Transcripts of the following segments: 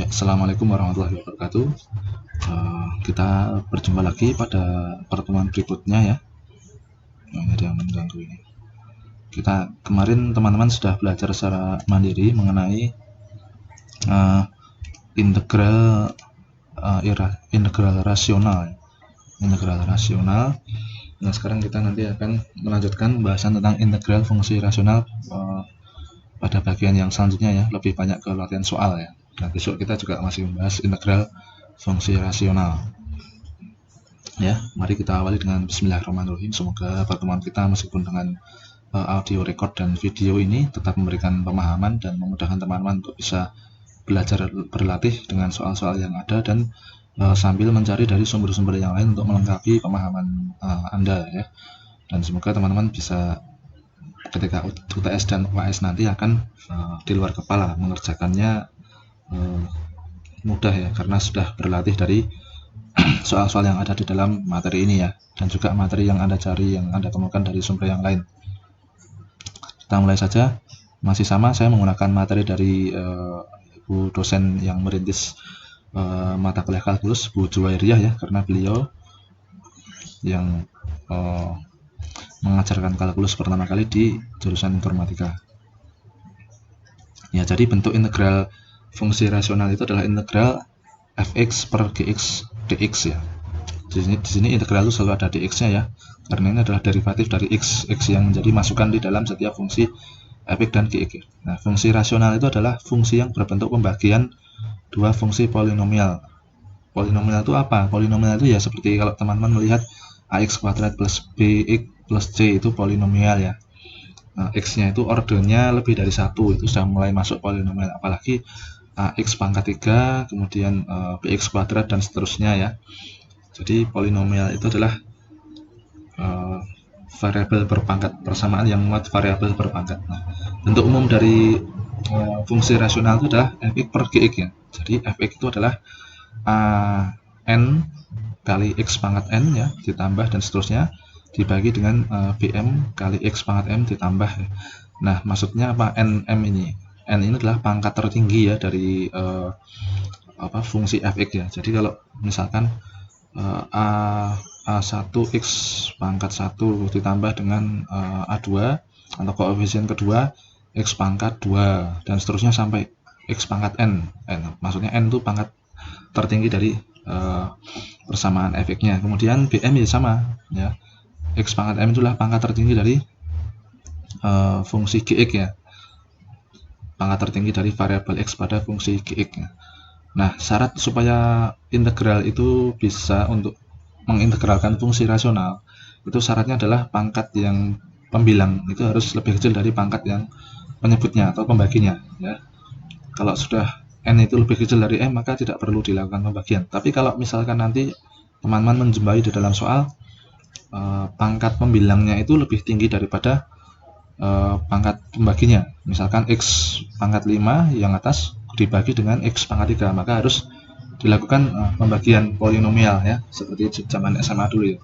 Assalamualaikum warahmatullahi wabarakatuh. Kita berjumpa lagi pada pertemuan berikutnya ya. Yang ada yang mengganggu ini. Kita kemarin teman-teman sudah belajar secara mandiri mengenai integral rasional. Nah, sekarang kita nanti akan melanjutkan pembahasan tentang integral fungsi rasional pada bagian yang selanjutnya ya, lebih banyak ke latihan soal ya. Nah, besok kita juga masih membahas integral fungsi rasional. Ya, mari kita awali dengan bismillahirrahmanirrahim. Semoga pertemuan kita meskipun dengan audio record dan video ini tetap memberikan pemahaman dan memudahkan teman-teman untuk bisa belajar berlatih dengan soal-soal yang ada dan sambil mencari dari sumber-sumber yang lain untuk melengkapi pemahaman Anda ya. Dan semoga teman-teman bisa ketika UTS dan UAS nanti akan di luar kepala mengerjakannya mudah ya, karena sudah berlatih dari soal-soal yang ada di dalam materi ini ya, dan juga materi yang Anda cari, yang Anda temukan dari sumber yang lain. Kita mulai saja. Masih sama, saya menggunakan materi dari Ibu dosen yang merintis mata kuliah kalkulus, Bu Juwairiyah ya, karena beliau yang mengajarkan kalkulus pertama kali di jurusan informatika. Ya, jadi bentuk integral fungsi rasional itu adalah integral fx per gx dx ya. Di sini integral itu selalu ada dx-nya ya, karena ini adalah derivatif dari x yang menjadi masukan di dalam setiap fungsi fx dan gx. Nah, fungsi rasional itu adalah fungsi yang berbentuk pembagian dua fungsi polinomial. Polinomial itu apa? Polinomial itu ya seperti kalau teman-teman melihat ax kuadrat plus bx plus c itu polinomial ya. Nah, x-nya itu ordernya lebih dari satu, itu sudah mulai masuk polinomial, apalagi x pangkat 3, kemudian bx kuadrat dan seterusnya ya. Jadi polinomial itu adalah variabel berpangkat, persamaan yang muat variabel berpangkat. Nah, bentuk umum dari fungsi rasional itu adalah fx per gx ya. Jadi fx itu adalah n kali x pangkat n ya, ditambah dan seterusnya, dibagi dengan bm kali x pangkat m ditambah ya. Nah, maksudnya apa nm ini? N ini adalah pangkat tertinggi ya dari fungsi fx ya. Jadi kalau misalkan A1 x pangkat 1 ditambah dengan A2 atau koefisien kedua x pangkat 2 dan seterusnya sampai x pangkat n. Maksudnya n itu pangkat tertinggi dari persamaan fx-nya. Kemudian bm ya sama ya. X pangkat m itulah pangkat tertinggi dari fungsi gx ya. Pangkat tertinggi dari variabel x pada fungsi gx. Nah, syarat supaya integral itu bisa untuk mengintegralkan fungsi rasional, itu syaratnya adalah pangkat yang pembilang itu harus lebih kecil dari pangkat yang penyebutnya atau pembaginya ya. Kalau sudah n itu lebih kecil dari m, maka tidak perlu dilakukan pembagian. Tapi kalau misalkan nanti teman-teman menjumpai di dalam soal pangkat pembilangnya itu lebih tinggi daripada pangkat pembaginya, misalkan x pangkat 5 yang atas dibagi dengan x pangkat 3, maka harus dilakukan pembagian polinomial ya, seperti zaman SMA dulu ya.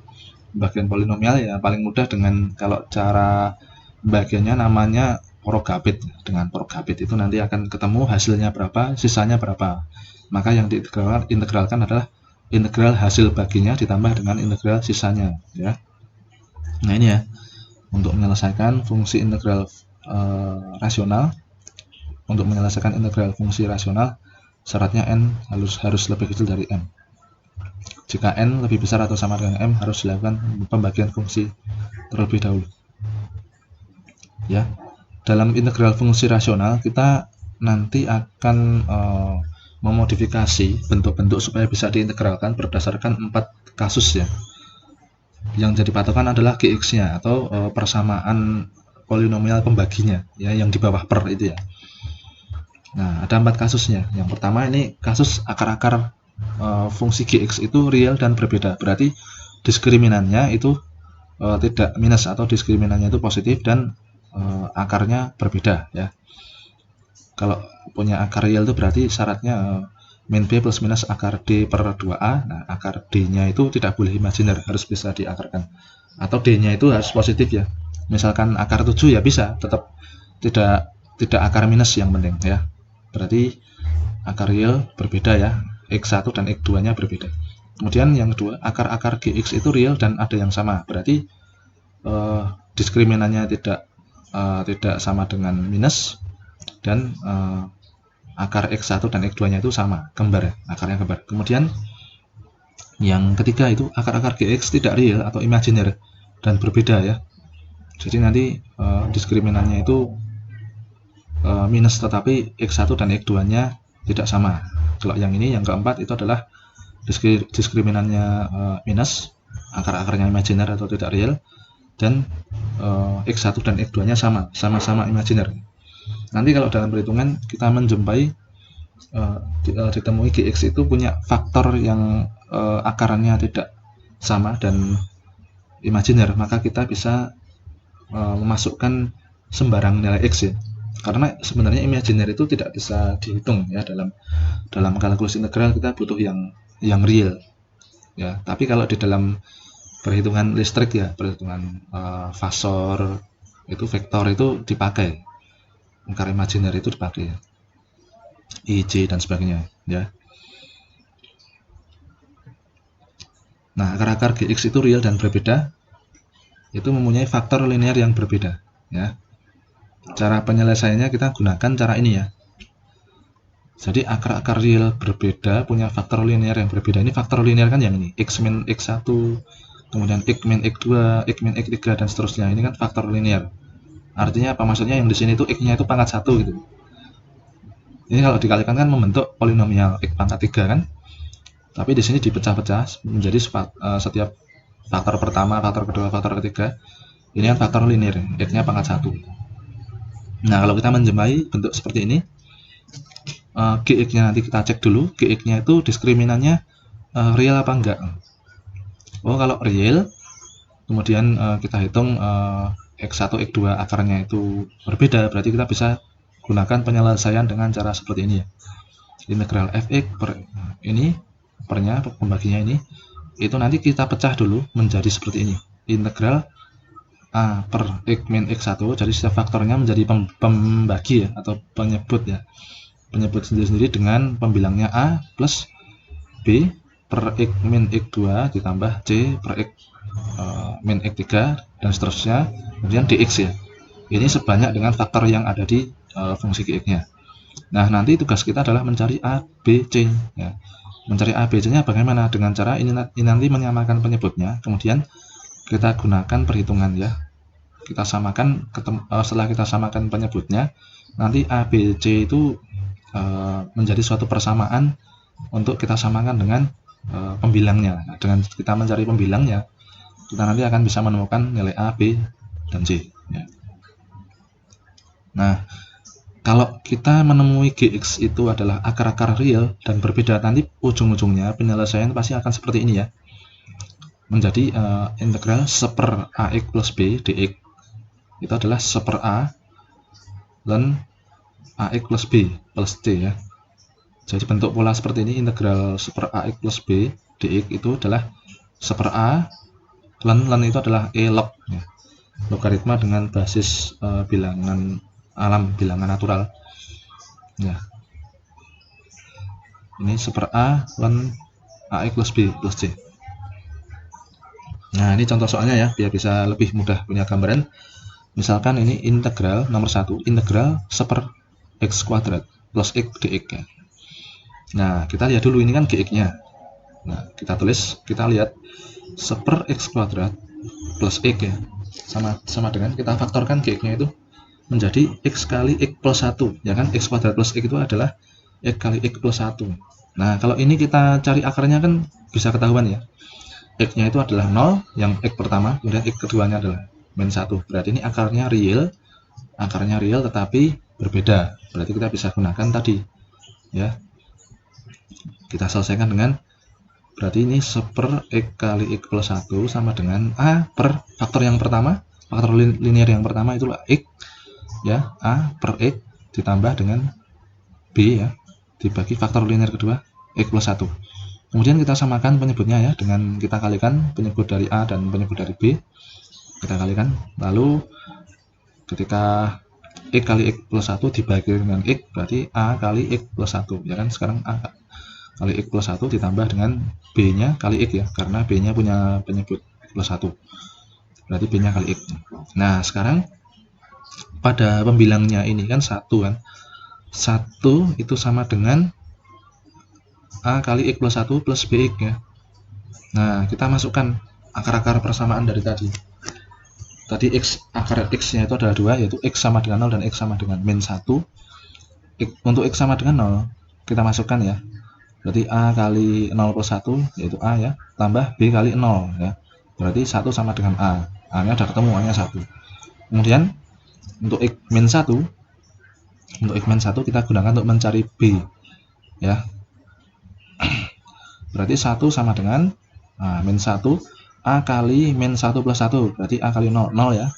Pembagian polinomial ya paling mudah dengan, kalau cara pembagiannya namanya Porogapit. Dengan Porogapit itu nanti akan ketemu hasilnya berapa, sisanya berapa, maka yang diintegralkan adalah integral hasil baginya ditambah dengan integral sisanya ya. Nah, ini ya, untuk menyelesaikan fungsi integral rasional. Untuk menyelesaikan integral fungsi rasional, syaratnya n harus lebih kecil dari m. Jika n lebih besar atau sama dengan m, harus dilakukan pembagian fungsi terlebih dahulu ya. Dalam integral fungsi rasional, kita nanti akan memodifikasi bentuk-bentuk supaya bisa diintegralkan berdasarkan 4 kasus ya. Yang jadi patokan adalah gx-nya atau persamaan polinomial pembaginya ya, yang di bawah per itu ya. Nah, ada 4 kasusnya. Yang pertama ini kasus akar-akar fungsi gx itu real dan berbeda. Berarti diskriminannya itu tidak minus atau diskriminannya itu positif dan akarnya berbeda ya. Kalau punya akar real itu berarti syaratnya min b plus minus akar d per 2a. Nah, akar d-nya itu tidak boleh imajiner, harus bisa diakarkan. Atau d-nya itu harus positif ya. Misalkan akar 7 ya bisa, tetap tidak akar minus yang penting ya. Berarti akar real berbeda ya, X1 dan X2 nya berbeda. Kemudian yang kedua, akar-akar GX itu real dan ada yang sama, berarti diskriminannya tidak sama dengan minus, dan akar X1 dan X2 nya itu sama, kembar ya, akarnya kembar. Kemudian yang ketiga itu akar-akar GX tidak real atau imajiner dan berbeda ya, jadi nanti diskriminannya itu minus, tetapi X1 dan X2 nya tidak sama. Kalau yang ini, yang keempat itu adalah diskriminannya minus, akar-akarnya imajiner atau tidak real, dan X1 dan X2 nya sama-sama imajiner. Nanti kalau dalam perhitungan kita menjumpai ditemui GX itu punya faktor yang akarannya tidak sama dan imajiner, maka kita bisa memasukkan sembarang nilai X ya, karena sebenarnya imajiner itu tidak bisa dihitung ya, dalam kalkulus integral kita butuh yang real ya. Tapi kalau di dalam perhitungan listrik ya, perhitungan fasor itu, vektor itu dipakai, akar imajiner itu dipakai ya, IJ dan sebagainya ya. Nah, akar-akar GX itu real dan berbeda, itu mempunyai faktor linear yang berbeda ya. Cara penyelesaiannya kita gunakan cara ini ya. Jadi akar-akar real berbeda punya faktor linear yang berbeda. Ini faktor linear kan yang ini, X min X1, kemudian X min X2, X min X3 dan seterusnya. Ini kan faktor linear. Artinya apa? Maksudnya yang di sini itu X-nya itu pangkat 1 gitu. Ini kalau dikalikan kan membentuk polinomial X pangkat 3 kan. Tapi di sini dipecah-pecah menjadi setiap faktor pertama, faktor kedua, faktor ketiga. Ini kan faktor linear, X-nya pangkat 1. Nah, kalau kita menjumpai bentuk seperti ini, GX-nya nanti kita cek dulu, GX-nya itu diskriminannya real apa enggak. Oh, kalau real, kemudian kita hitung X1, X2 akarnya itu berbeda, berarti kita bisa gunakan penyelesaian dengan cara seperti ini ya. Integral fx per ini, pernya, pembaginya ini, itu nanti kita pecah dulu menjadi seperti ini. Integral A per X min X1, jadi setiap faktornya menjadi pembagi ya, atau penyebut ya. Penyebut sendiri-sendiri dengan pembilangnya A plus B per X min X2 ditambah C per X min X3 dan seterusnya, kemudian dx ya. Ini sebanyak dengan faktor yang ada di fungsi GX-nya. Nah, nanti tugas kita adalah mencari A, B, C ya. Mencari A, B, C-nya bagaimana? Dengan cara ini nanti menyamakan penyebutnya, kemudian kita gunakan perhitungan ya. Kita samakan, setelah kita samakan penyebutnya, nanti A, B, C itu menjadi suatu persamaan untuk kita samakan dengan pembilangnya. Nah, dengan kita mencari pembilangnya, kita nanti akan bisa menemukan nilai A, B, dan C ya. Nah, kalau kita menemui GX itu adalah akar-akar real dan berbeda, nanti ujung-ujungnya penyelesaian pasti akan seperti ini ya. Menjadi integral seper AX plus B dx itu adalah seper A dan AX plus B plus C ya. Jadi bentuk pola seperti ini, integral seper AX plus B dx itu adalah seper A, ln itu adalah E log ya. Logaritma dengan basis bilangan alam, bilangan natural ya. Ini seper A ln AX plus B plus C. Nah, ini contoh soalnya ya, biar bisa lebih mudah punya gambaran. Misalkan ini integral nomor 1, integral seper X kuadrat plus X dx ya. Nah, kita lihat dulu ini kan GX-nya. Nah, kita tulis, kita lihat seper X kuadrat plus X ya. Sama dengan kita faktorkan GX-nya itu menjadi X kali X plus 1. Ya kan, X kuadrat plus X itu adalah X kali X plus 1. Nah, kalau ini kita cari akarnya kan bisa ketahuan ya. X-nya itu adalah 0, yang X pertama, kemudian X keduanya adalah min 1. Berarti ini akarnya real tetapi berbeda. Berarti kita bisa gunakan tadi ya. Kita selesaikan dengan, berarti ini seper X kali X plus 1 sama dengan A per faktor yang pertama, faktor linear yang pertama itulah X ya, A per X ditambah dengan B ya, dibagi faktor linear kedua X plus 1. Kemudian kita samakan penyebutnya ya, dengan kita kalikan penyebut dari A dan penyebut dari B, kita kalikan. Lalu ketika X kali X plus 1 dibagi dengan X, berarti A kali X plus 1, ya kan? Sekarang A kali X plus 1 ditambah dengan B-nya kali X ya, karena B-nya punya penyebut X plus 1. Berarti B-nya kali X. Nah, sekarang pada pembilangnya ini kan 1 kan. 1 itu sama dengan A kali X plus 1 plus BX ya. Nah, kita masukkan akar-akar persamaan dari tadi. Tadi akar X-nya itu adalah 2, yaitu X sama dengan 0 dan X sama dengan min 1. Untuk X sama dengan 0, kita masukkan ya. Berarti A kali 0 plus 1, yaitu A ya, tambah B kali 0 ya. Berarti 1 sama dengan A. A-nya udah ketemu, A-nya 1. Kemudian, untuk X min 1, kita gunakan untuk mencari B ya. Berarti 1 sama dengan min 1 A kali min 1 plus 1, berarti A kali 0, 0 ya.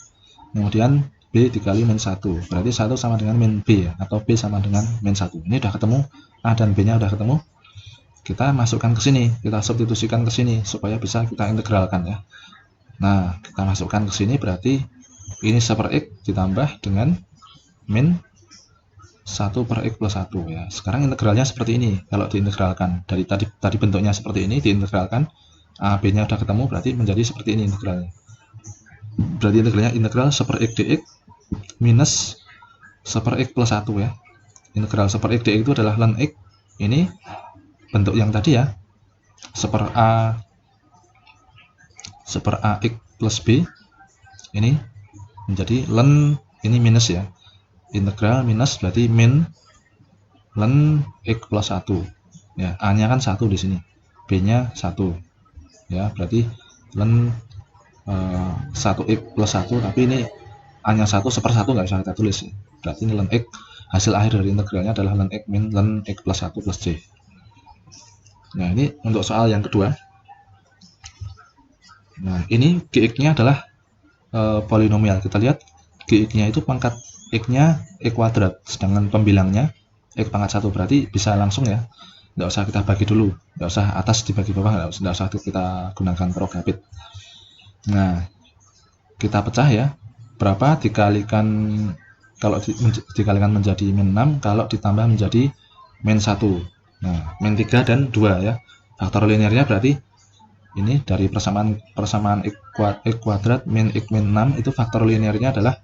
Kemudian B dikali min 1, berarti 1 sama dengan min B ya, atau B sama dengan min 1. Ini udah ketemu, A dan B nya udah ketemu. Kita masukkan ke sini, kita substitusikan ke sini supaya bisa kita integralkan ya. Nah, kita masukkan ke sini, berarti ini 1 per X ditambah dengan min 1 per X plus 1 ya. Sekarang integralnya seperti ini. Kalau diintegralkan dari tadi bentuknya seperti ini, diintegralkan A, B nya udah ketemu, berarti menjadi seperti ini integralnya. Berarti integralnya integral 1 per X dx minus 1 per X plus 1 ya. Integral 1 per X dx itu adalah ln X. Ini bentuk yang tadi ya. 1 per X plus B. Ini menjadi ln, ini minus ya. Integral minus berarti min ln X plus 1. Ya, A-nya kan 1 di sini. B-nya 1. Ya, berarti ln 1x plus 1, tapi ini A-nya 1, 1/1 nggak usah kita tulis. Berarti ini ln X, hasil akhir dari integralnya adalah ln X min ln X plus 1 plus C. Nah, ini untuk soal yang kedua. Nah, ini Gx-nya adalah polinomial. Kita lihat Gx-nya itu pangkat X-nya X kuadrat, sedangkan pembilangnya X pangkat 1, berarti bisa langsung ya. Nggak usah kita bagi dulu, nggak usah atas dibagi bawah, nggak usah kita gunakan Prokapit. Nah, kita pecah ya. Berapa dikalikan, kalau dikalikan menjadi min 6, kalau ditambah menjadi min 1. Nah, min 3 dan 2 ya. Faktor linearnya berarti ini dari persamaan X kuadrat min X min 6, itu faktor linearnya adalah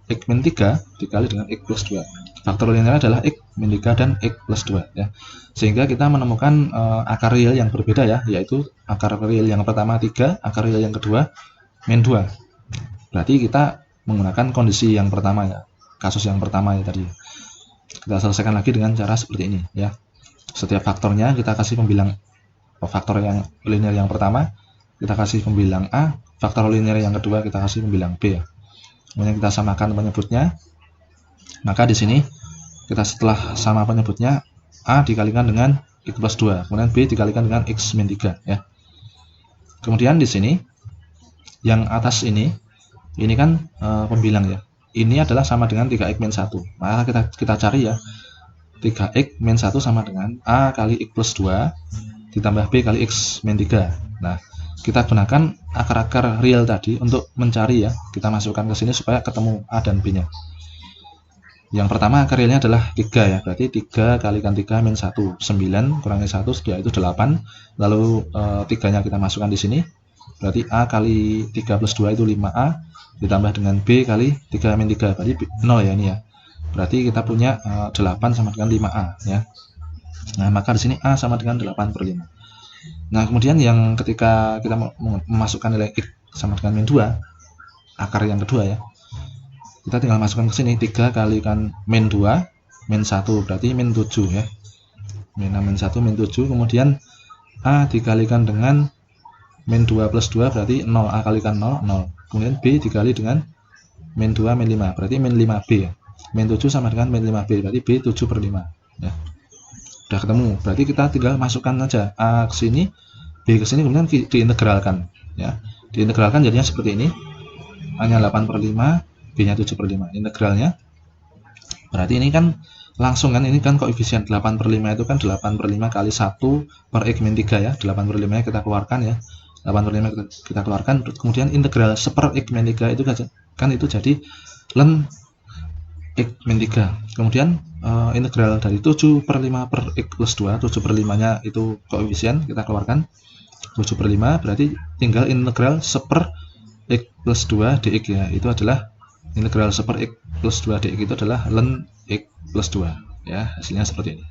X min 3 dikali dengan X plus 2. Faktor linearnya adalah X min 3 dan X plus 2 ya. Sehingga kita menemukan akar real yang berbeda ya, yaitu akar real yang pertama 3, akar real yang kedua min 2. Berarti kita menggunakan kondisi yang pertama ya, kasus yang pertama ya tadi. Kita selesaikan lagi dengan cara seperti ini ya. Setiap faktornya kita kasih pembilang faktor yang linear yang pertama, kita kasih pembilang A, faktor linear yang kedua kita kasih pembilang B ya. Kemudian kita samakan penyebutnya. Maka di sini kita setelah sama penyebutnya, A dikalikan dengan X plus 2, kemudian B dikalikan dengan X min 3 ya. Kemudian di sini yang atas ini kan pembilang ya. Ini adalah sama dengan 3x min 1. Maka kita cari ya. 3x min 1 sama dengan A kali X plus 2 ditambah B kali X min 3. Nah, kita gunakan akar-akar real tadi untuk mencari ya. Kita masukkan ke sini supaya ketemu A dan B-nya. Yang pertama akar realnya adalah 3 ya. Berarti 3 kalikan 3 min 1. 9 kurangi 1 yaitu 8. Lalu 3-nya kita masukkan di sini. Berarti A kali 3 plus 2 itu 5A. Ditambah dengan B kali 3 min 3. Berarti 0 ya ini ya. Berarti kita punya 8 sama dengan 5A ya. Nah, maka di sini A sama dengan 8 per 5. Nah, kemudian yang ketika kita memasukkan nilai X sama dengan min 2, akar yang kedua ya, kita tinggal masukkan ke sini. 3 kalikan min 2 min 1, berarti min 7 ya. Min 1 min 7. Kemudian A dikalikan dengan min 2 plus 2, berarti 0. A kalikan 0, 0. Kemudian B dikali dengan min 2 min 5, berarti min 5B ya. Min 7 sama dengan min 5B, berarti B 7 per 5 ya. Udah ketemu, berarti kita tinggal masukkan aja A ke sini, B ke sini, kemudian diintegralkan ya. Diintegralkan jadinya seperti ini. A-nya 8 per 5, B-nya 7 per 5. Integralnya berarti ini kan langsung kan, ini kan koefisien 8 per 5 itu kan 8 per 5 kali 1 per X min 3 ya. 8 per 5 nya kita keluarkan ya. 8 per 5 kita keluarkan, kemudian integral 1 per X min 3 itu kan itu jadi ln X min 3. Kemudian integral dari 7/5 per X plus 2, 7/5 nya itu koefisien, kita keluarkan 7/5, berarti tinggal integral 1/x plus 2 dx ya, itu adalah integral 1/x plus 2 dx itu adalah ln X plus 2 ya, hasilnya seperti ini.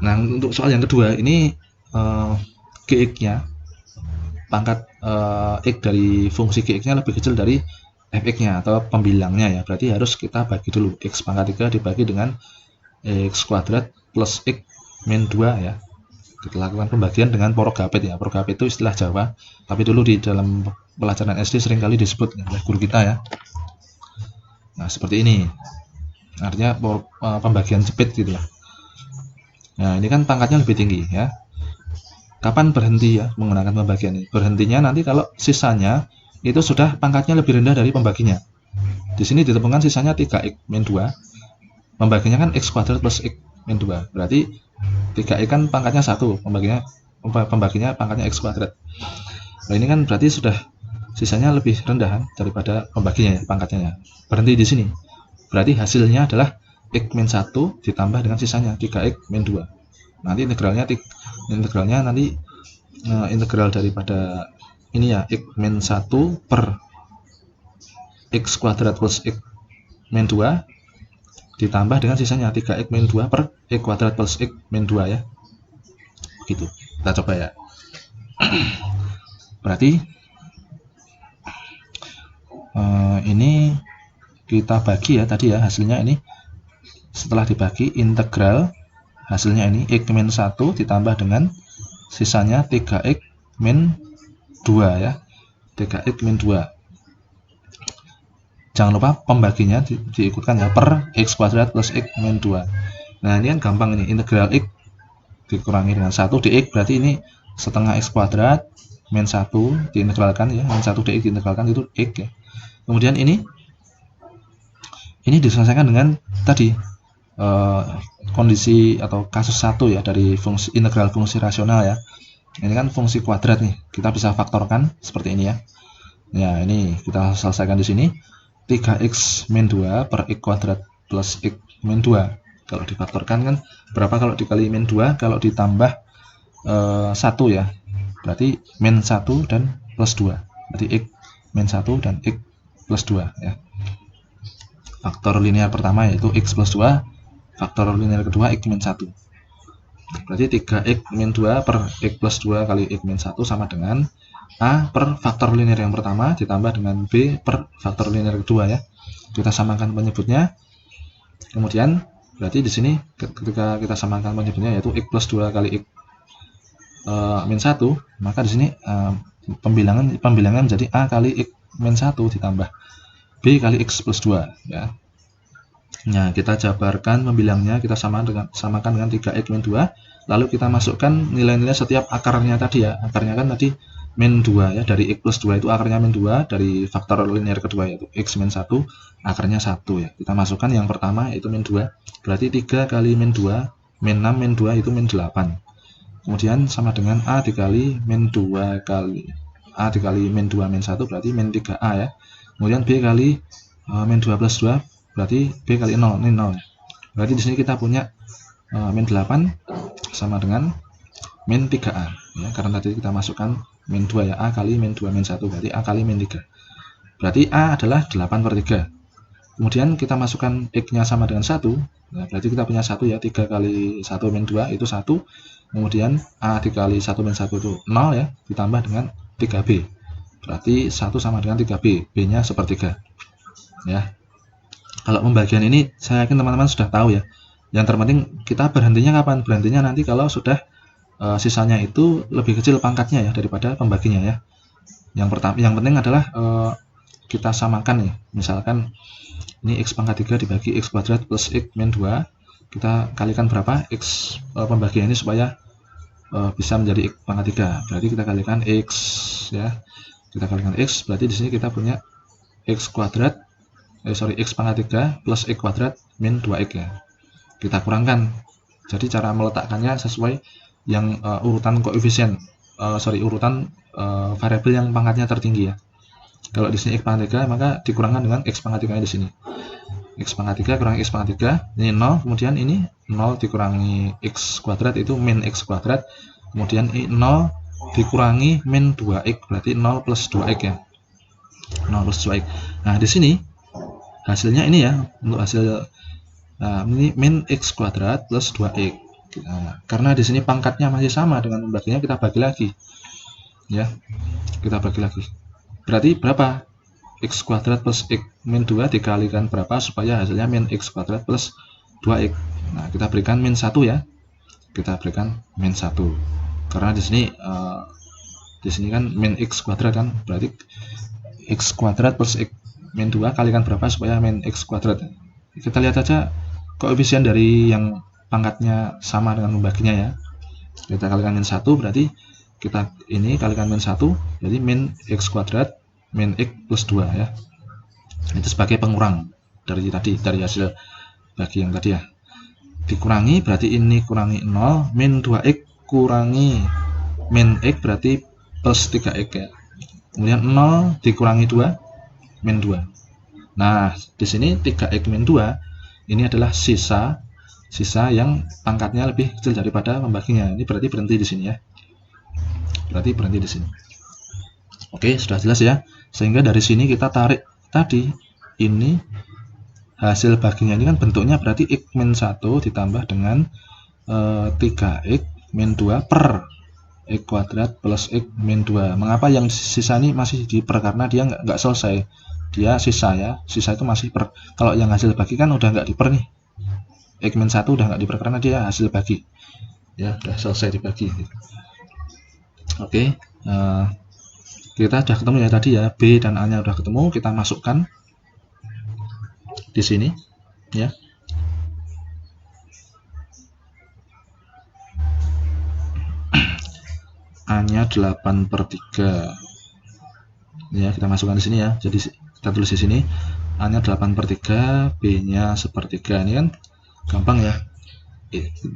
Nah, untuk soal yang kedua ini gx nya pangkat X dari fungsi gx nya lebih kecil dari fx-nya atau pembilangnya ya, berarti harus kita bagi dulu x pangkat 3 dibagi dengan x kuadrat plus x min 2 ya. Kita lakukan pembagian dengan Porogapit ya. Porogapit itu istilah Jawa, tapi dulu di dalam pelajaran SD seringkali disebut oleh guru kita ya. Nah, seperti ini. Artinya pembagian jepit gitu lah. Nah, ini kan pangkatnya lebih tinggi ya. Kapan berhenti ya menggunakan pembagian ini? Berhentinya nanti kalau sisanya itu sudah pangkatnya lebih rendah dari pembaginya. Di sini ditemukan sisanya 3x min 2. Pembaginya kan x kuadrat plus x min 2. Berarti 3x kan pangkatnya 1, pembaginya pangkatnya x kuadrat. Nah, ini kan berarti sudah sisanya lebih rendah daripada pembaginya ya, pangkatnya ya. Berhenti di sini. Berarti hasilnya adalah x min 1 ditambah dengan sisanya 3x min 2. Nanti integralnya nanti integral daripada ini ya, x min 1 per x kuadrat plus x min 2 ditambah dengan sisanya 3x min 2 per x kuadrat plus x min 2 ya. Begitu. Kita coba ya. Berarti ini kita bagi ya tadi ya, hasilnya ini setelah dibagi integral hasilnya ini x min 1 ditambah dengan sisanya 3x min 2 ya, 3x min 2. Jangan lupa pembaginya diikutkan ya, per x kuadrat plus x min 2. Nah, ini kan gampang ini, integral x dikurangi dengan 1 dx, berarti ini setengah x kuadrat min 1 diintegralkan ya, min 1 dx diintegralkan itu x ya. Kemudian ini diselesaikan dengan tadi kondisi atau kasus 1 ya, dari fungsi integral fungsi rasional ya. Ini kan fungsi kuadrat nih, kita bisa faktorkan seperti ini ya. Ya, ini kita selesaikan di sini 3x min 2 per x kuadrat plus x min 2. Kalau difaktorkan kan berapa kalau dikali min 2, kalau ditambah 1 ya, berarti min 1 dan plus 2, berarti x min 1 dan x plus 2 ya. Faktor linear pertama yaitu x plus 2, faktor linear kedua x min 1. Berarti 3x min 2 per x plus 2 kali x min 1 sama dengan A per faktor linear yang pertama ditambah dengan B per faktor linear kedua ya. Kita samakan penyebutnya. Kemudian berarti di sini ketika kita samakan penyebutnya yaitu x plus 2 kali x min 1, maka di sini pembilangan menjadi A kali x min 1 ditambah B kali x plus 2 ya. Nah, kita jabarkan pembilangnya, kita samakan dengan 3x min 2, lalu kita masukkan nilai-nilai setiap akarnya tadi ya. Akarnya kan tadi min 2 ya, dari x plus 2 itu akarnya min 2, dari faktor linear kedua yaitu x min 1, akarnya 1 ya. Kita masukkan yang pertama yaitu min 2, berarti 3 kali min 2, min 6 min 2 itu min 8. Kemudian sama dengan A dikali min 2 kali A dikali min 2 min 1, berarti min 3A ya. Kemudian B kali min 2 plus 2, berarti B kali 0, ini 0 ya. Berarti di sini kita punya min 8 sama dengan min 3A ya, karena tadi kita masukkan min 2 ya, A kali min 2 min 1, berarti A kali min 3. Berarti A adalah 8/3. Kemudian kita masukkan X-nya sama dengan 1, nah, berarti kita punya 1 ya, 3 kali 1 min 2 itu 1. Kemudian A dikali 1 min 1 itu 0 ya, ditambah dengan 3B. Berarti 1 sama dengan 3B, B-nya 1/3 ya. Kalau pembagian ini saya yakin teman-teman sudah tahu ya. Yang terpenting kita berhentinya kapan? Berhentinya nanti kalau sudah sisanya itu lebih kecil pangkatnya ya daripada pembaginya ya. Yang penting adalah kita samakan ya. Misalkan ini x pangkat 3 dibagi x kuadrat plus x min 2, kita kalikan berapa x pembagian ini supaya bisa menjadi x pangkat 3. Berarti kita kalikan x ya. Kita kalikan x, berarti di sini kita punya x kuadrat x pangkat 3 plus x kuadrat min 2x ya. Kita kurangkan. Jadi cara meletakkannya sesuai yang urutan koefisien, urutan variabel yang pangkatnya tertinggi ya. Kalau di sini X pangkat 3, maka dikurangkan dengan X pangkat 3 di sini. X pangkat 3 kurangi X pangkat 3, ini 0, kemudian ini 0 dikurangi X kuadrat itu min X kuadrat, kemudian ini 0 dikurangi min 2X, berarti 0 plus 2X ya. 0 plus 2X. Nah, di sini hasilnya ini ya, untuk hasil ini min X kuadrat plus 2X. Nah, karena di sini pangkatnya masih sama dengan pembaginya, kita bagi lagi. Ya, kita bagi lagi. Berarti berapa? X kuadrat plus X min 2 dikalikan berapa supaya hasilnya min X kuadrat plus 2X. Nah, kita berikan min 1 ya. Kita berikan min 1. Karena di sini kan min X kuadrat kan, berarti X kuadrat plus X min 2 kalikan berapa supaya min X kuadrat. Kita lihat aja koefisien dari yang pangkatnya sama dengan pembaginya ya. Kita kalikan min 1, berarti kita ini kalikan min 1, jadi min X kuadrat min X plus 2 ya. Itu sebagai pengurang dari hasil bagi yang tadi ya. Dikurangi, berarti ini kurangi 0, min 2X kurangi min X berarti plus 3X ya. Kemudian 0 dikurangi 2, min 2. Nah, di sini 3X min 2 ini adalah sisa yang pangkatnya lebih kecil daripada pembaginya. Ini berarti berhenti di sini ya. Berarti berhenti di sini. Oke, sudah jelas ya. Sehingga dari sini kita tarik tadi ini hasil baginya ini kan bentuknya berarti X min 1 ditambah dengan 3X min 2 per X kuadrat plus X min 2. Mengapa yang sisa ini masih di per? Karena dia nggak selesai. Dia sisa ya. Sisa itu masih per. Kalau yang hasil bagi kan udah nggak di per nih. X min 1 udah nggak di per karena dia hasil bagi. Ya, udah selesai dibagi. Oke. Kita sudah ketemu ya tadi ya, B dan A-nya udah ketemu, kita masukkan di sini ya. A-nya 8/3 ya, kita masukkan di sini ya. Jadi kita tulis di sini A-nya 8/3, B-nya 1/3. Ini kan gampang ya.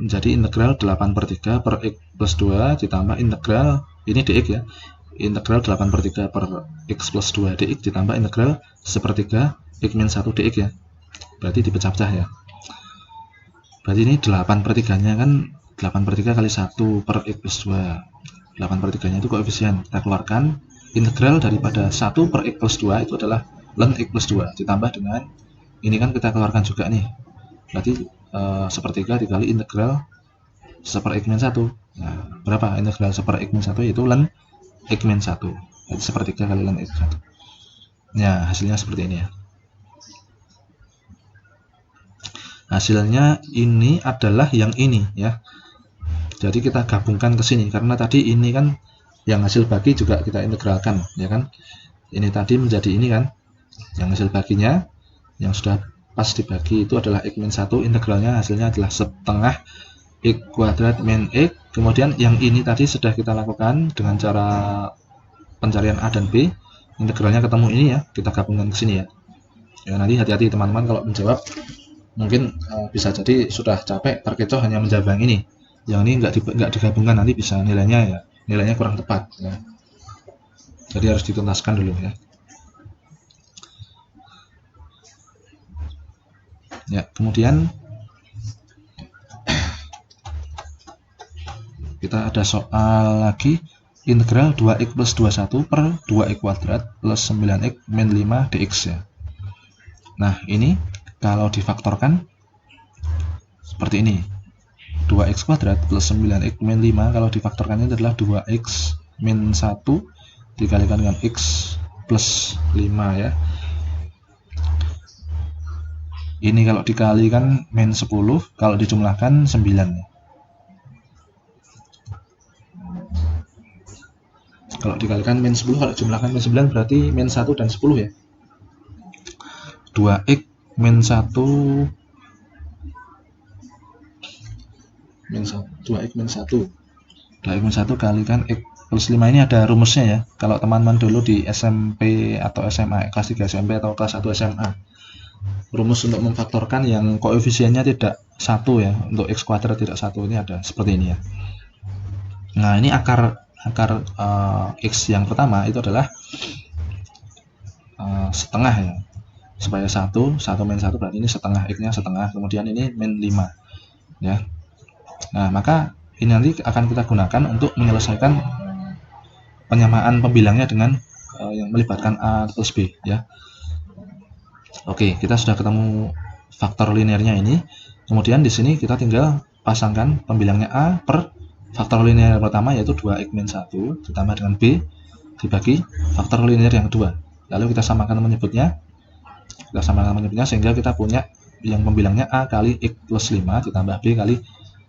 Jadi integral 8/3 per X plus 2 ditambah integral ini dx ya. Integral 8/3 per X plus 2 dx ditambah integral 1/3 X min 1 dx ya. Berarti dipecah-pecah ya. Berarti ini 8/3 nya kan 8/3 kali 1 per X plus 2. 8/3 nya itu koefisien. Kita keluarkan integral daripada 1 per X plus 2 itu adalah ln X plus 2 ditambah dengan ini kan kita keluarkan juga nih. Berarti 1/3 dikali integral 1 X min 1. Nah, berapa integral 1 X min 1 yaitu ln X min 1. Jadi 1/3 kali ln X 1. Ya, hasilnya seperti ini ya. Hasilnya ini adalah yang ini ya. Jadi kita gabungkan ke sini karena tadi ini kan yang hasil bagi juga kita integralkan ya kan. Ini tadi menjadi ini kan. Yang hasil baginya yang sudah pas dibagi itu adalah X min 1, integralnya hasilnya adalah setengah X kuadrat min X. Kemudian yang ini tadi sudah kita lakukan dengan cara pencarian A dan B, integralnya ketemu ini ya, kita gabungkan ke sini ya. Ya nanti hati-hati teman-teman kalau menjawab, mungkin bisa jadi sudah capek terkecoh hanya menjawab yang ini. Yang ini nggak digabungkan, nanti bisa nilainya kurang tepat ya. Jadi harus dituntaskan dulu ya. Ya, kemudian kita ada soal lagi, integral 2x plus 21 per 2x kuadrat plus 9x min 5 dx ya. Nah, ini kalau difaktorkan seperti ini. 2x kuadrat plus 9x min 5 kalau difaktorkannya adalah 2x min 1 dikalikan dengan x plus 5 ya. Ini kalau dikalikan min 10, kalau dijumlahkan 9 ya. Kalau dikalikan min 10, kalau jumlahkan min 9 berarti min 1 dan 10 ya. 2x min 1 2x min 1 2x min 1 kalikan x plus 5. Ini ada rumusnya ya. Kalau teman-teman dulu di SMP atau SMA, kelas 3 SMP atau kelas 1 SMA, rumus untuk memfaktorkan yang koefisiennya tidak 1 ya, untuk x kuadrat tidak 1, ini ada seperti ini ya. Nah, ini akar x yang pertama itu adalah setengah ya, supaya 1 min 1 berarti ini setengah, X nya setengah, kemudian ini min 5 ya. Nah, maka ini nanti akan kita gunakan untuk menyelesaikan penyamaan pembilangnya dengan yang melibatkan A plus B ya. Oke, kita sudah ketemu faktor linearnya ini. Kemudian di sini kita tinggal pasangkan pembilangnya A per faktor linear pertama, yaitu 2x min 1 ditambah dengan B dibagi faktor linear yang kedua. Lalu kita samakan menyebutnya. Sehingga kita punya yang pembilangnya A kali X plus 5 ditambah B kali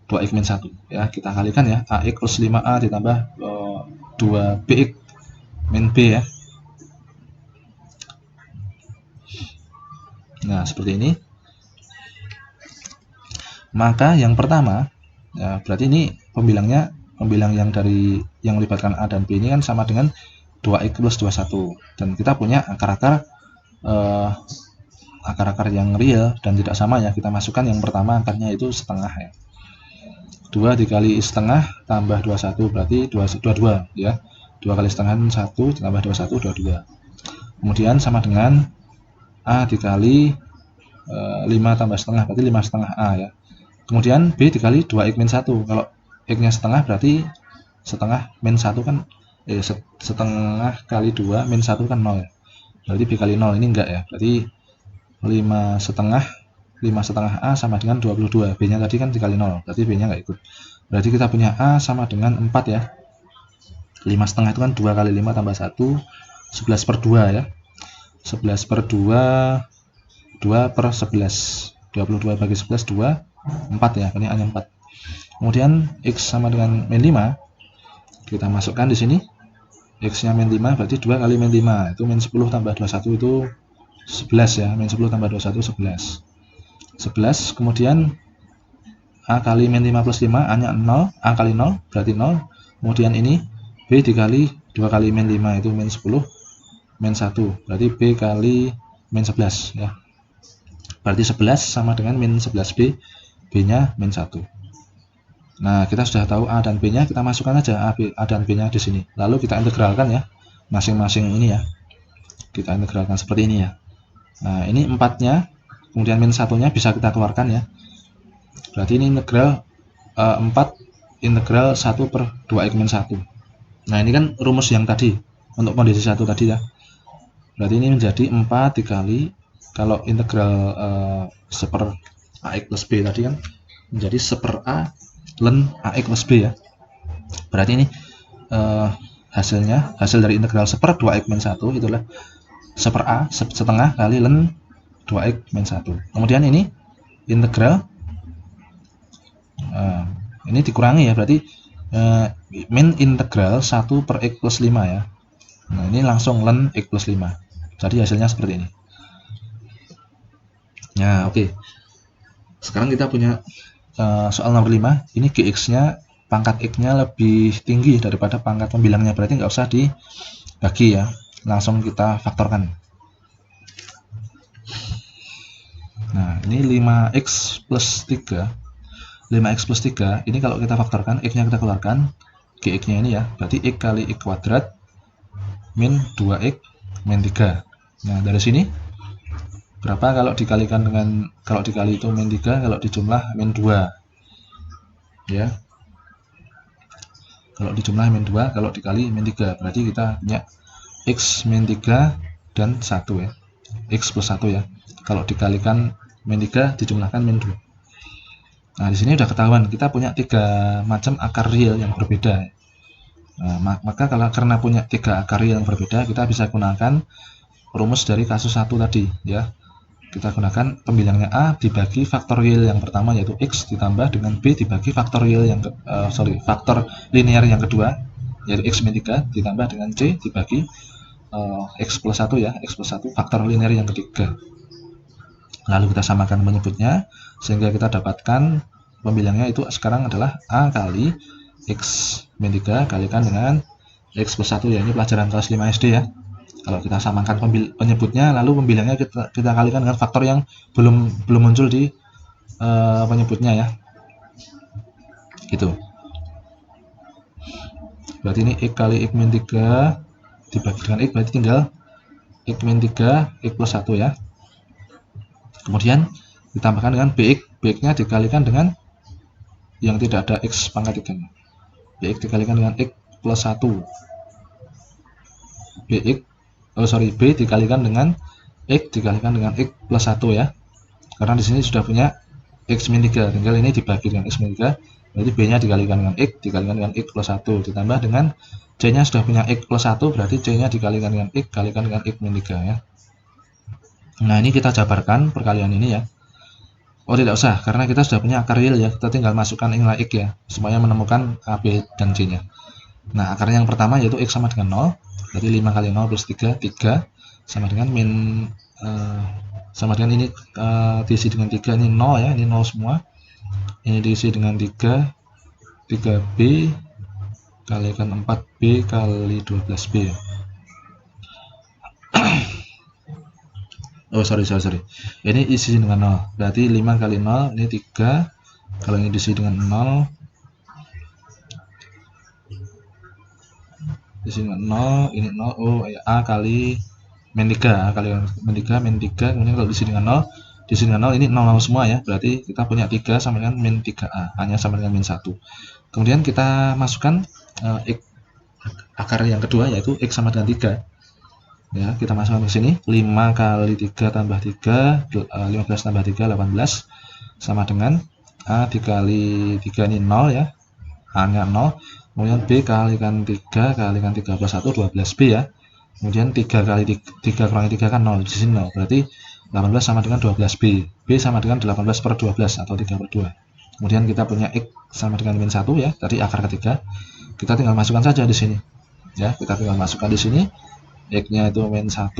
2x min 1 ya. Kita kalikan ya, AX plus 5A ditambah 2BX min B ya. Nah, seperti ini. Maka yang pertama ya, berarti ini pembilang yang melibatkan A dan B ini kan sama dengan 2x plus 21, dan kita punya akar-akar yang real dan tidak sama ya. Kita masukkan yang pertama akarnya itu setengah ya. 2 dikali setengah tambah 21 berarti 22 ya. 2 kali setengah 1 tambah 21 22. Kemudian sama dengan A dikali 5 tambah setengah berarti 5 setengah A ya. Kemudian B dikali 2x min 1. Kalau X nya setengah berarti setengah min 1 kan setengah kali 2 min 1 kan 0 ya. Berarti B kali 0 ini enggak ya. Berarti 5 setengah A sama dengan 22. B nya tadi kan dikali 0, berarti B nya enggak ikut. Berarti kita punya A sama dengan 4 ya. 5 setengah itu kan 2 kali 5 tambah 1, 11 per 2 ya. 11 per 2, 2 per 11. 22 bagi 11, 2, 4 ya. Ini hanya 4. Kemudian X sama dengan min 5. Kita masukkan di sini. X nya min 5 berarti 2 kali min 5. Itu min 10 tambah 21 itu 11 ya. Min 10 tambah 21, 11. 11. Kemudian A kali min 5 plus 5, A nya 0. A kali 0 berarti 0. Kemudian ini B dikali 2 kali min 5 itu min 10, min 1. Berarti B kali min 11 ya. Berarti 11 sama dengan min 11B, B nya min 1. Nah, kita sudah tahu A dan B nya, kita masukkan aja A dan B nya di sini. Lalu kita integralkan ya, masing-masing ini ya. Kita integralkan seperti ini ya. Nah, ini 4 nya, kemudian min 1 nya bisa kita keluarkan ya. Berarti ini integral 4 integral 1 per 2x min 1. Nah, ini kan rumus yang tadi untuk kondisi 1 tadi ya. Berarti ini menjadi 4 dikali, kalau integral seper AX plus B tadi kan menjadi seper A ln AX plus B ya. Berarti ini hasil dari integral seper 2x min 1 itulah seper A setengah kali ln 2x min 1. Kemudian ini integral ini dikurangi ya, berarti min integral 1 per X plus 5 ya. Nah, ini langsung ln X plus 5. Jadi hasilnya seperti ini. Nah, oke. Sekarang kita punya soal nomor 5. Ini Gx nya, pangkat X nya lebih tinggi daripada pangkat pembilangnya, berarti nggak usah dibagi ya, langsung kita faktorkan. Nah, ini 5x plus 3. 5x plus 3 ini kalau kita faktorkan, X nya kita keluarkan, Gx nya ini ya, berarti X kali X kuadrat min 2x min 3. Nah, dari sini berapa kalau dikalikan dengan, kalau dikali itu min 3, kalau dijumlah min 2 ya. Kalau dijumlah min 2, kalau dikali min 3, berarti kita punya X min 3 dan 1 ya. X plus 1 ya. Kalau dikalikan min 3, dijumlahkan min 2. Nah, di sini udah ketahuan kita punya 3 macam akar real yang berbeda. Nah, maka karena punya 3 akar real yang berbeda, kita bisa gunakan rumus dari kasus 1 tadi ya. Kita gunakan pembilangnya A dibagi faktor real yang pertama, yaitu X, ditambah dengan B dibagi faktor real yang faktor linear yang kedua, yaitu X min 3, ditambah dengan C dibagi X plus 1 ya, X plus 1 faktor linear yang ketiga. Lalu kita samakan penyebutnya sehingga kita dapatkan pembilangnya itu sekarang adalah A kali X min 3 kalikan dengan X plus 1 ya. Ini pelajaran kelas 5 SD ya. Kalau kita samakan penyebutnya, lalu pembilangnya kita kalikan dengan faktor yang belum muncul di penyebutnya ya. Gitu. Berarti ini X kali X min 3 dibagi dengan X, berarti tinggal X min 3 X plus 1 ya. Kemudian ditambahkan dengan BX nya dikalikan dengan yang tidak ada X pangkat 3, BX dikalikan dengan X plus 1, B dikalikan dengan X dikalikan dengan X plus 1 ya, karena di sini sudah punya X min 3, tinggal ini dibagi dengan X min 3, berarti B nya dikalikan dengan X dikalikan dengan X plus 1 ditambah dengan C nya sudah punya X plus 1, berarti C nya dikalikan dengan X kalikan dengan X min 3 ya. Nah ini kita jabarkan perkalian ini ya. Oh tidak usah, karena kita sudah punya akar real ya, kita tinggal masukkan nilai X ya, supaya menemukan A, B, dan C nya. Nah akarnya yang pertama yaitu X sama dengan 0, jadi 5 kali 0 plus 3, 3 sama dengan min sama dengan ini diisi dengan 3, ini 0 ya, ini 0 semua, ini diisi dengan 3, 3B kalikan 4B kali 12B ya. Oh sorry, ini isi dengan 0, berarti 5 kali 0 ini 3, kalau ini diisi dengan 0, diisi dengan 0, ini 0, oh ya, A kali min 3, kali min 3, kemudian kalau diisi dengan 0, ini 0 semua ya, berarti kita punya 3 sama dengan min 3A, hanya sama dengan min 1. Kemudian kita masukkan X, akar yang kedua yaitu X sama dengan 3 ya, kita masukkan ke sini, 5 kali 3 tambah 3, 15 tambah 3, 18 sama dengan A dikali 3, ini 0 ya, A nya 0, kemudian B kalikan 3 kalikan 3 plus 1, 12B ya, kemudian 3 kali 3 kurangi 3 kan 0, di sini 0, berarti 18 sama dengan 12B, B sama dengan 18 per 12 atau 3 per 2. Kemudian kita punya X sama dengan min 1 ya, tadi akar ketiga, kita tinggal masukkan saja di sini ya, kita tinggal masukkan di sini, X nya itu min 1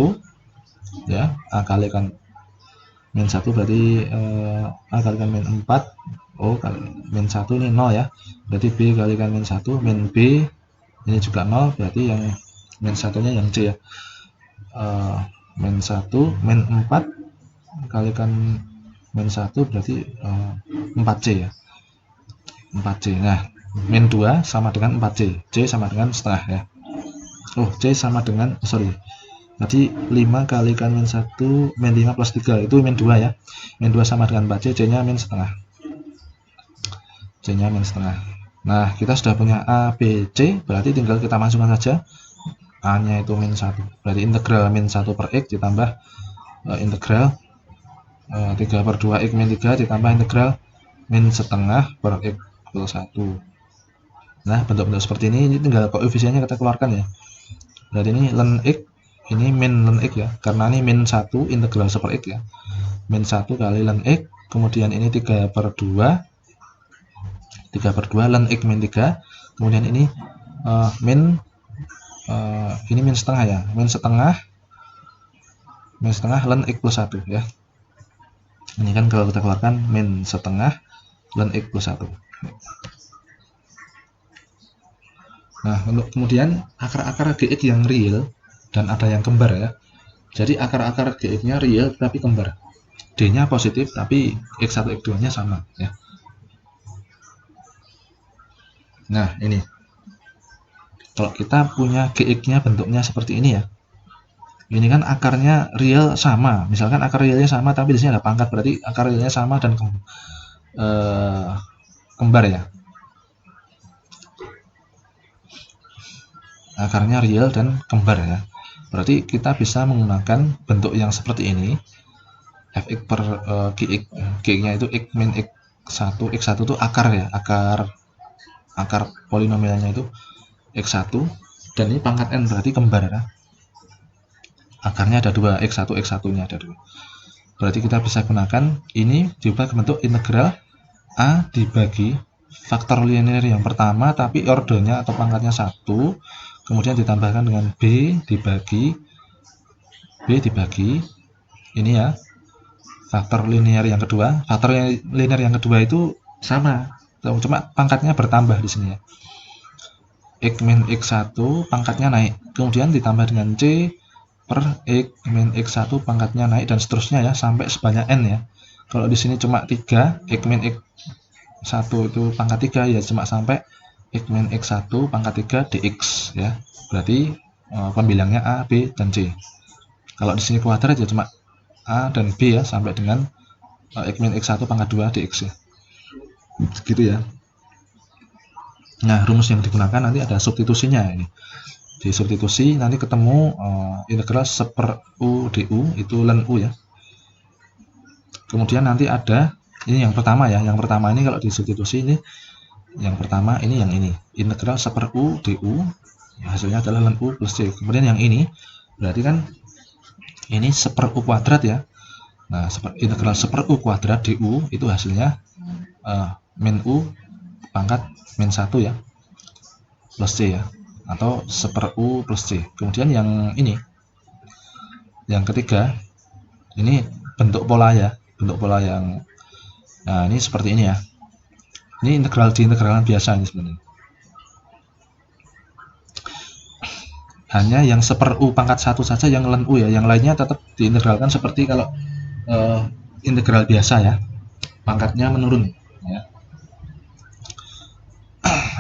ya, A kalikan min 1 berarti A kalikan min 4, oh min 1 ini 0 ya, berarti B kalikan min 1, min B ini juga 0, berarti yang min 1 nya yang C ya, min 1 min 4 kalikan min 1 berarti 4C ya, 4C. Nah min 2 sama dengan 4C, C sama dengan setengah ya. Oh C sama dengan tadi 5 kalikan min 1 min 5 plus 3 itu min 2 ya, min 2 sama dengan 4C, C nya min setengah, C nya min setengah. Nah kita sudah punya A, B, C, berarti tinggal kita masukkan saja, A nya itu min 1, berarti integral min 1 per X ditambah integral 3 per 2 X min 3 ditambah integral min setengah per X plus 1. Nah bentuk-bentuk seperti ini tinggal koefisiennya kita keluarkan ya, berarti ini ln X, ini min ln X ya, karena ini min 1 integral 1 per X ya, min 1 kali ln X, kemudian ini 3 per 2 ln X min 3, kemudian ini ini min setengah ya, min setengah ln X plus 1 ya, ini kan kalau kita keluarkan min setengah ln X plus 1. Nah untuk kemudian akar-akar GX yang real dan ada yang kembar ya, jadi akar-akar GX nya real tapi kembar, D nya positif tapi X1 X2 nya sama ya. Nah ini kalau kita punya GX nya bentuknya seperti ini ya, ini kan akarnya real sama, misalkan akar realnya sama tapi di sini ada pangkat, berarti akar realnya sama dan kembar ya, akarnya real dan kembar ya, berarti kita bisa menggunakan bentuk yang seperti ini, fx per gx, gx nya itu x min x1, x1 itu akar ya, akar polinomialnya itu x1, dan ini pangkat n berarti kembar ya, akarnya ada 2, x1 nya ada 2, berarti kita bisa gunakan ini diubah ke bentuk integral A dibagi faktor linear yang pertama tapi ordernya atau pangkatnya 1, kemudian ditambahkan dengan B dibagi ini ya, faktor linear yang kedua, faktor linear yang kedua itu sama, cuma pangkatnya bertambah di sini ya, X min X1 pangkatnya naik, kemudian ditambah dengan C per X min X1 pangkatnya naik dan seterusnya ya, sampai sebanyak N ya. Kalau di sini cuma 3, X min X1 itu pangkat 3 ya, cuma sampai X min X1 pangkat 3 dx ya, berarti pembilangnya A, B, dan C. Kalau di sini kuadrat ya cuma A dan B ya, sampai dengan X min X1 pangkat 2 dx ya. Gitu ya. Nah, rumus yang digunakan nanti ada substitusinya ini. Di substitusi nanti ketemu integral 1/u du itu ln u ya. Kemudian nanti ada ini yang pertama ya. Yang pertama ini kalau di substitusi ini yang pertama ini yang ini. Integral 1/u du ya, hasilnya adalah ln u plus c. Kemudian yang ini berarti kan ini 1/u kuadrat ya. Nah, integral 1/u kuadrat du itu hasilnya min u pangkat min 1 ya plus c ya, atau 1/u plus c. Kemudian yang ini yang ketiga ini bentuk pola ya, bentuk pola yang nah ini seperti ini ya. Ini integralan biasa ini sebenarnya. Hanya yang 1/u pangkat 1 saja yang ln u ya, yang lainnya tetap diintegralkan seperti kalau integral biasa ya, pangkatnya menurun ya.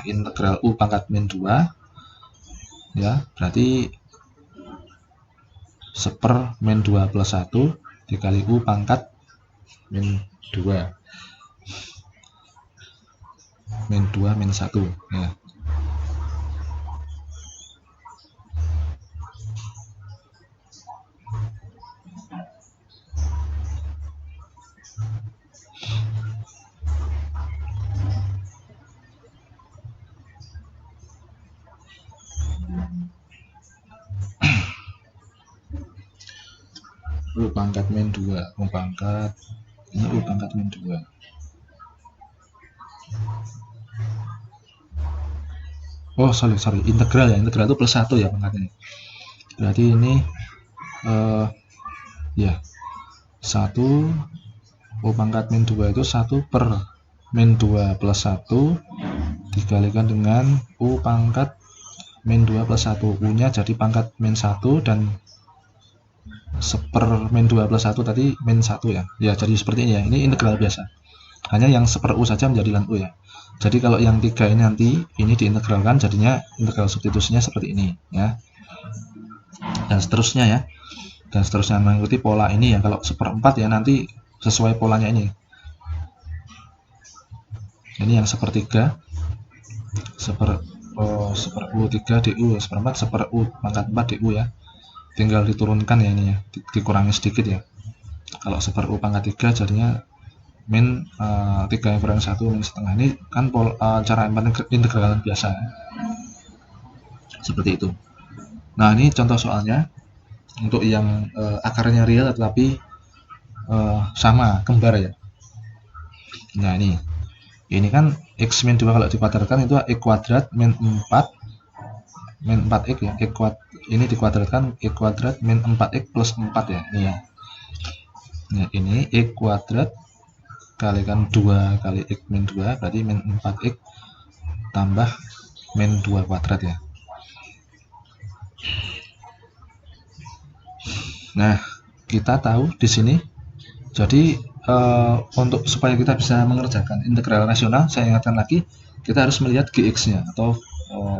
Integral u pangkat min 2 ya, berarti 1 min 2 plus 1 dikali u pangkat min 2 min 2 min 1 ya. U pangkat min 2 U pangkat ini U pangkat min 2 oh sorry integral ya, integral itu plus 1 ya pangkatnya, berarti ini ya 1 U pangkat min 2 itu 1 per min 2 plus 1 dikalikan dengan U pangkat min 2 plus 1, U nya jadi pangkat min 1 dan 1 min 2 plus 1 tadi min 1 ya. Ya, jadi seperti ini ya. Ini integral biasa. Hanya yang 1/u saja menjadi ln u ya. Jadi kalau yang 3 ini nanti ini diintegralkan jadinya integral substitusinya seperti ini ya. Dan seterusnya ya. Dan seterusnya mengikuti pola ini ya. Kalau 1/4 ya nanti sesuai polanya ini. Ini yang 1/3. 1/u 3 du 1/4 1/u pangkat 4 du ya. Tinggal diturunkan ya ini ya, dikurangi sedikit ya. Kalau 1/u pangkat 3 jadinya min 3 yang kurang 1 min setengah. Ini kan cara integralan biasa seperti itu. Nah, ini contoh soalnya untuk yang akarnya real tetapi sama kembar ya. Nah, ini kan x min 2 kalau dikuadratkan itu x kuadrat min 4x ya, ini dikuadratkan x kuadrat min 4x plus 4 ya, ini ya. Nah, ini x kuadrat kalikan 2 kali x min 2 berarti min 4x tambah min 2 kuadrat ya. Nah, kita tahu di sini jadi untuk supaya kita bisa mengerjakan integral rasional, saya ingatkan lagi kita harus melihat gx-nya atau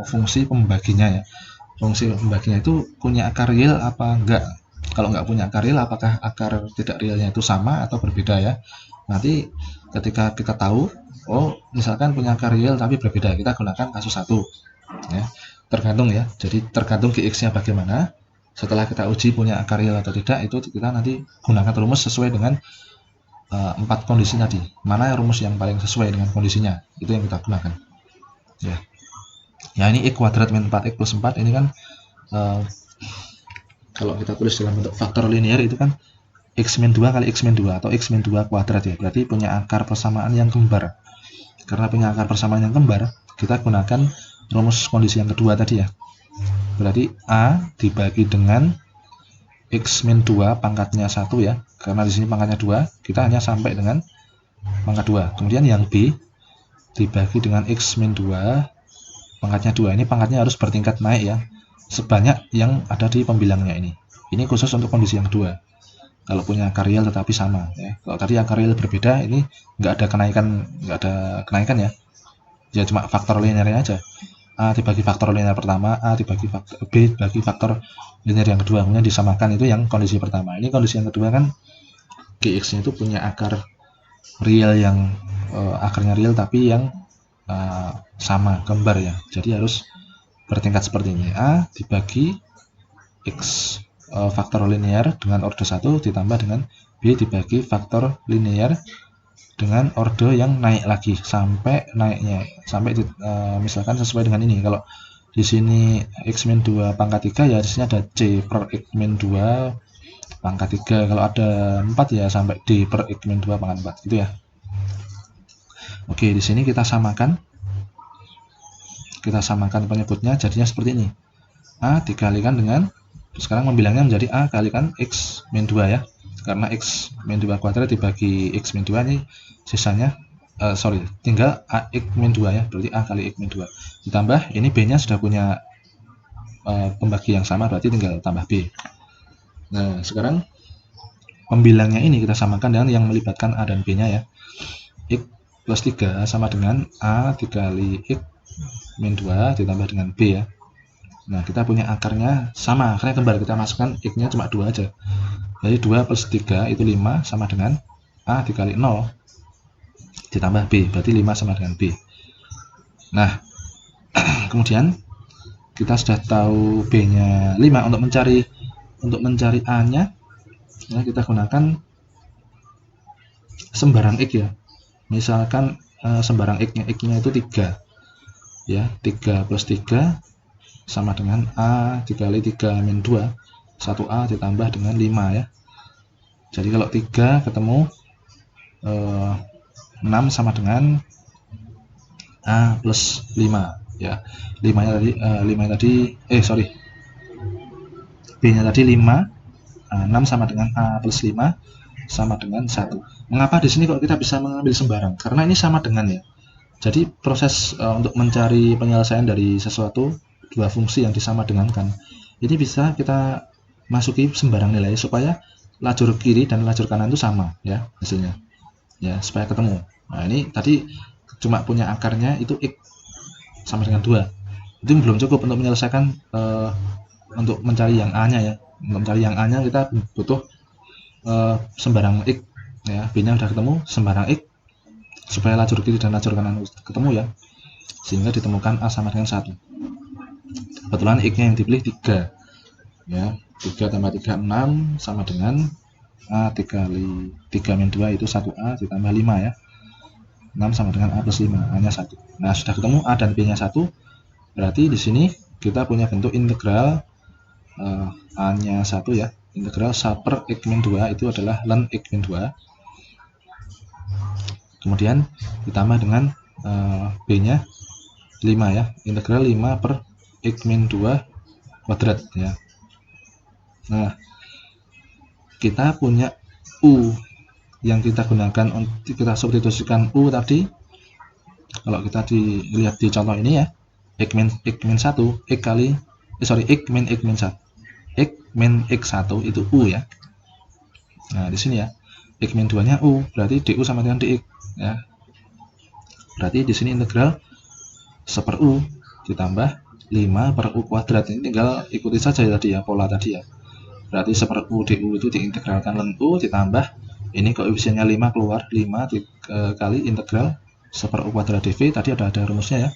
fungsi pembaginya ya. Fungsi pembaginya itu punya akar real apa enggak. Kalau enggak punya akar real, apakah akar tidak realnya itu sama atau berbeda ya. Nanti ketika kita tahu, oh misalkan punya akar real tapi berbeda, kita gunakan kasus 1 ya. Tergantung ya, jadi tergantung gx-nya bagaimana. Setelah kita uji punya akar real atau tidak, itu kita nanti gunakan rumus sesuai dengan 4 kondisi tadi. Mana rumus yang paling sesuai dengan kondisinya, itu yang kita gunakan ya. Ya, ini x kuadrat min 4x plus 4 ini kan kalau kita tulis dalam bentuk faktor linear itu kan x min 2 kali x min 2 atau x min 2 kuadrat ya. Berarti punya akar persamaan yang kembar. Karena punya akar persamaan yang kembar, kita gunakan rumus kondisi yang kedua tadi ya. Berarti A dibagi dengan x min 2 pangkatnya 1 ya. Karena di sini pangkatnya 2, kita hanya sampai dengan pangkat 2. Kemudian yang B dibagi dengan x min 2 pangkatnya 2. Ini pangkatnya harus bertingkat naik ya, sebanyak yang ada di pembilangnya ini. Ini khusus untuk kondisi yang kedua. Kalau punya akar real tetapi sama ya. Kalau tadi akar real berbeda, ini nggak ada kenaikan ya. Ya cuma faktor linearnya aja. A dibagi faktor linear pertama, A dibagi faktor B dibagi faktor linear yang kedua, kemudian disamakan. Itu yang kondisi pertama. Ini kondisi yang kedua kan Gx-nya itu punya akar real yang akarnya real tapi yang sama kembar ya. Jadi harus bertingkat seperti ini. A dibagi X faktor linear dengan order 1 ditambah dengan B dibagi faktor linear dengan order yang naik lagi sampai naiknya misalkan sesuai dengan ini. Kalau di sini x-2 pangkat 3 ya di sini ada C per x-2 pangkat 3. Kalau ada 4 ya sampai D per x-2 pangkat 4 gitu ya. Oke, di sini kita samakan penyebutnya jadinya seperti ini. A dikalikan dengan, sekarang membilangnya menjadi A kalikan x-2 ya, karena x-2 kuadrat dibagi x-2 ini sisanya tinggal x-2 ya, berarti A kali x-2 ditambah ini B nya sudah punya pembagi yang sama, berarti tinggal tambah B. Nah sekarang pembilangnya ini kita samakan dengan yang melibatkan A dan B nya ya. X plus 3 sama dengan A dikali x-2 ditambah dengan B ya. Nah kita punya akarnya sama, akarnya kembar, kita masukkan x nya cuma 2 aja, jadi 2 plus 3 itu 5 sama dengan A dikali 0 ditambah B, berarti 5 sama dengan B. Nah kemudian kita sudah tahu B nya 5. Untuk mencari A nya ya, kita gunakan sembarang X ya. Misalkan sembarang X nya itu 3 ya, 3 plus 3 sama dengan A dikali 3 min 2, 1A ditambah dengan 5 ya. Jadi kalau 3 ketemu 6 sama dengan A plus 5 ya. 5 nya tadi B nya tadi 5, 6 sama dengan A plus 5 sama dengan 1. Mengapa di sini kok kita bisa mengambil sembarang? Karena ini sama dengan ya. Jadi proses untuk mencari penyelesaian dari sesuatu dua fungsi yang disama dengankan, ini bisa kita masuki sembarang nilai supaya lajur kiri dan lajur kanan itu sama ya hasilnya ya, supaya ketemu. Nah ini tadi cuma punya akarnya itu X sama dengan 2, itu belum cukup untuk menyelesaikan untuk mencari yang A nya ya. Untuk mencari yang A nya kita butuh sembarang X ya, B nya udah ketemu, sembarang X supaya lajur kiri dan lajur kanan ketemu ya, sehingga ditemukan A sama dengan 1. Kebetulan X nya yang dipilih 3 ya, 3 tambah 3 6 sama dengan A dikali 3 min 2 itu 1A ditambah 5 ya, 6 sama dengan A plus 5, A nya 1. Nah sudah ketemu A dan B nya 1, berarti di sini kita punya bentuk integral A nya 1 ya, integral 1 per X min 2 itu adalah ln X min 2, kemudian ditambah dengan B nya 5 ya, integral 5 per X min 2 kuadrat ya. Nah kita punya U yang kita gunakan untuk kita substitusikan U tadi. Kalau kita dilihat di contoh ini ya, X min 1 X kali X min X min 1 X min X1 itu U ya. Nah di sini ya X min 2 nya U, berarti DU sama dengan DX ya. Berarti di sini integral 1 per U ditambah 5 per U kuadrat. Ini tinggal ikuti saja ya tadi ya, pola tadi ya. Berarti 1 per U DU itu diintegralkan ln U ditambah ini koefisiennya 5 keluar, 5 kali integral 1 per U kuadrat dV. Tadi ada rumusnya ya.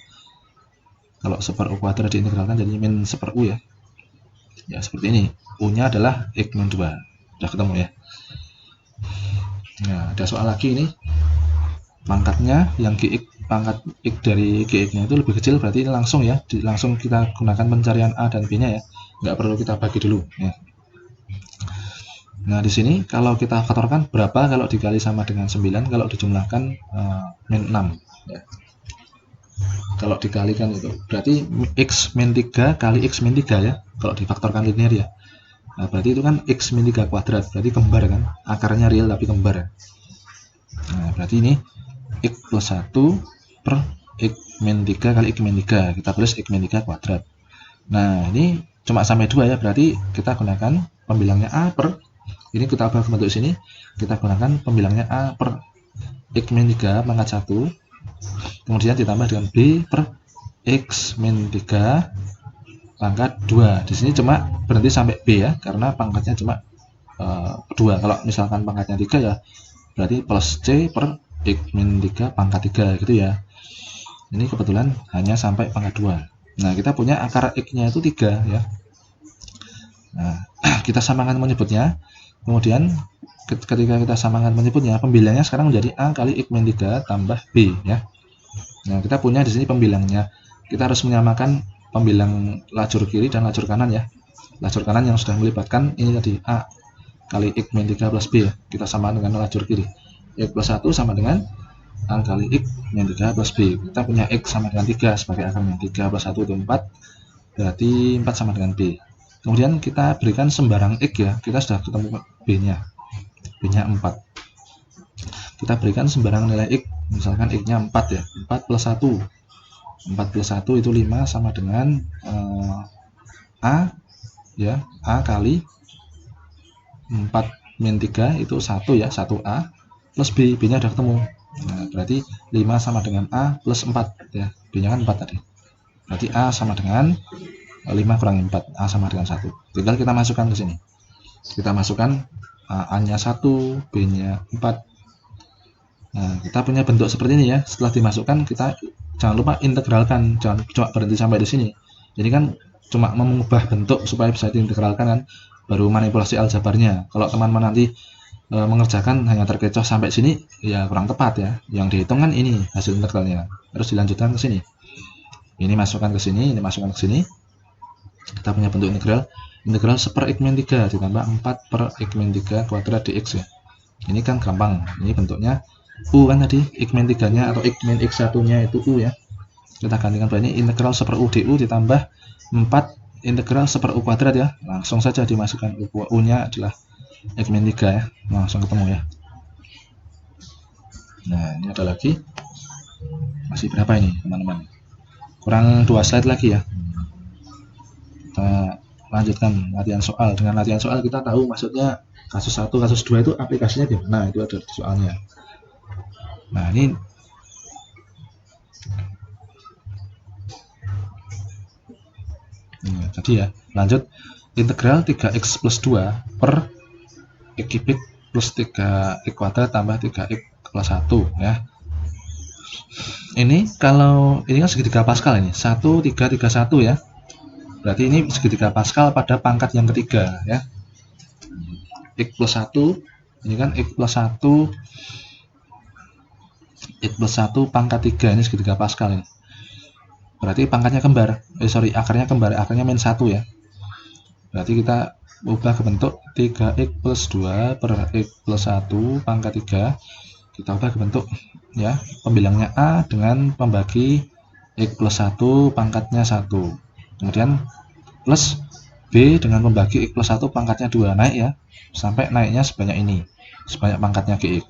Kalau 1 per U kuadrat diintegralkan jadi min 1 per U ya. Ya seperti ini. U nya adalah X min 2. Sudah ketemu ya. Nah ada soal lagi ini. Pangkatnya yang Gx, pangkat X dari Gx nya itu lebih kecil, berarti ini langsung ya, langsung kita gunakan pencarian A dan B nya ya, nggak perlu kita bagi dulu ya. Nah di sini kalau kita faktorkan berapa kalau dikali sama dengan 9 kalau dijumlahkan min 6 ya. Kalau dikalikan itu berarti X min 3 kali X min 3 ya, kalau difaktorkan linear ya. Nah berarti itu kan X min 3 kuadrat, berarti kembar kan, akarnya real tapi kembar. Nah berarti ini X plus 1 per X min 3 kali X min 3, kita tulis X min 3 kuadrat. Nah ini cuma sampai 2 ya, berarti kita gunakan pembilangnya A per, ini kita ubah ke bentuk sini, kita gunakan pembilangnya A per X min 3 pangkat 1, kemudian ditambah dengan B per X min 3 pangkat 2. Di sini cuma berhenti sampai B ya, karena pangkatnya cuma 2. Kalau misalkan pangkatnya 3 ya berarti plus C per X min 3 pangkat 3 gitu ya. Ini kebetulan hanya sampai pangkat 2. Nah, kita punya akar X-nya itu 3 ya. Nah, kita samakan menyebutnya. Kemudian ketika kita samakan menyebutnya, pembilangnya sekarang menjadi A kali X min 3 tambah B ya. Nah, kita punya di sini pembilangnya. Kita harus menyamakan pembilang lajur kiri dan lajur kanan ya. Lajur kanan yang sudah melibatkan ini tadi A kali X min 3 plus B ya. Kita samakan dengan lajur kiri. X plus 1 sama dengan A kali X min 3 plus B. Kita punya X sama dengan 3 sebagai akarnya. 3 plus 1 itu 4. Berarti 4 sama dengan B. Kemudian kita berikan sembarang X ya. Kita sudah ketemu B-nya. B-nya 4. Kita berikan sembarang nilai X. Misalkan X-nya 4 ya. 4 plus 1. 4 plus 1 itu 5 sama dengan A ya, A kali 4 min 3 itu 1 ya, 1A plus B, B nya udah ketemu. Nah, berarti 5 sama dengan A plus 4 ya, B nya kan 4 tadi. Berarti A sama dengan 5 kurangi 4, A sama dengan 1. Tinggal kita masukkan ke sini. Kita masukkan A nya 1, B nya 4. Nah, kita punya bentuk seperti ini ya. Setelah dimasukkan, kita jangan lupa integralkan, jangan cuma berhenti sampai di sini. Jadi kan cuma mengubah bentuk supaya bisa diintegralkan kan, baru manipulasi aljabarnya. Kalau teman-teman nanti mengerjakan hanya terkecoh sampai sini, ya kurang tepat ya. Yang dihitung kan ini hasil integralnya. Terus dilanjutkan ke sini. Ini masukkan ke sini, ini masukkan ke sini. Kita punya bentuk integral. Integral 1 per X min 3 ditambah 4 per X min 3 kuadrat dx ya. Ini kan gampang. Ini bentuknya U kan tadi, X min 3 nya atau X min X1 nya itu U ya. Kita gantikan ini integral 1 per U du ditambah 4 integral 1 per U kuadrat ya. Langsung saja dimasukkan U nya adalah X min 3 ya. Langsung ketemu ya. Nah, ini ada lagi. Masih berapa ini teman-teman? Kurang 2 slide lagi ya. Kita lanjutkan latihan soal. Dengan latihan soal kita tahu maksudnya kasus 1, kasus 2 itu aplikasinya di mana, itu ada di soalnya. Nah, ini tadi ya, lanjut integral 3x plus 2 per x kubik plus 3x kuadrat tambah 3x plus 1 ya. Ini kalau ini kan segitiga Pascal ini 1 3 3 1 ya. Berarti ini segitiga Pascal pada pangkat yang ketiga ya. X plus 1 ini kan X plus 1 X plus 1 pangkat 3 ini segitiga Pascal ini. Berarti pangkatnya kembar. Akarnya kembar, akarnya min 1 ya. Berarti kita ubah ke bentuk 3x plus 2 per x plus 1 pangkat 3. Kita ubah ke bentuk ya, pembilangnya A dengan pembagi x plus 1 pangkatnya 1. Kemudian plus B dengan pembagi x plus 1 pangkatnya 2, naik ya, sampai naiknya sebanyak ini, sebanyak pangkatnya Gx.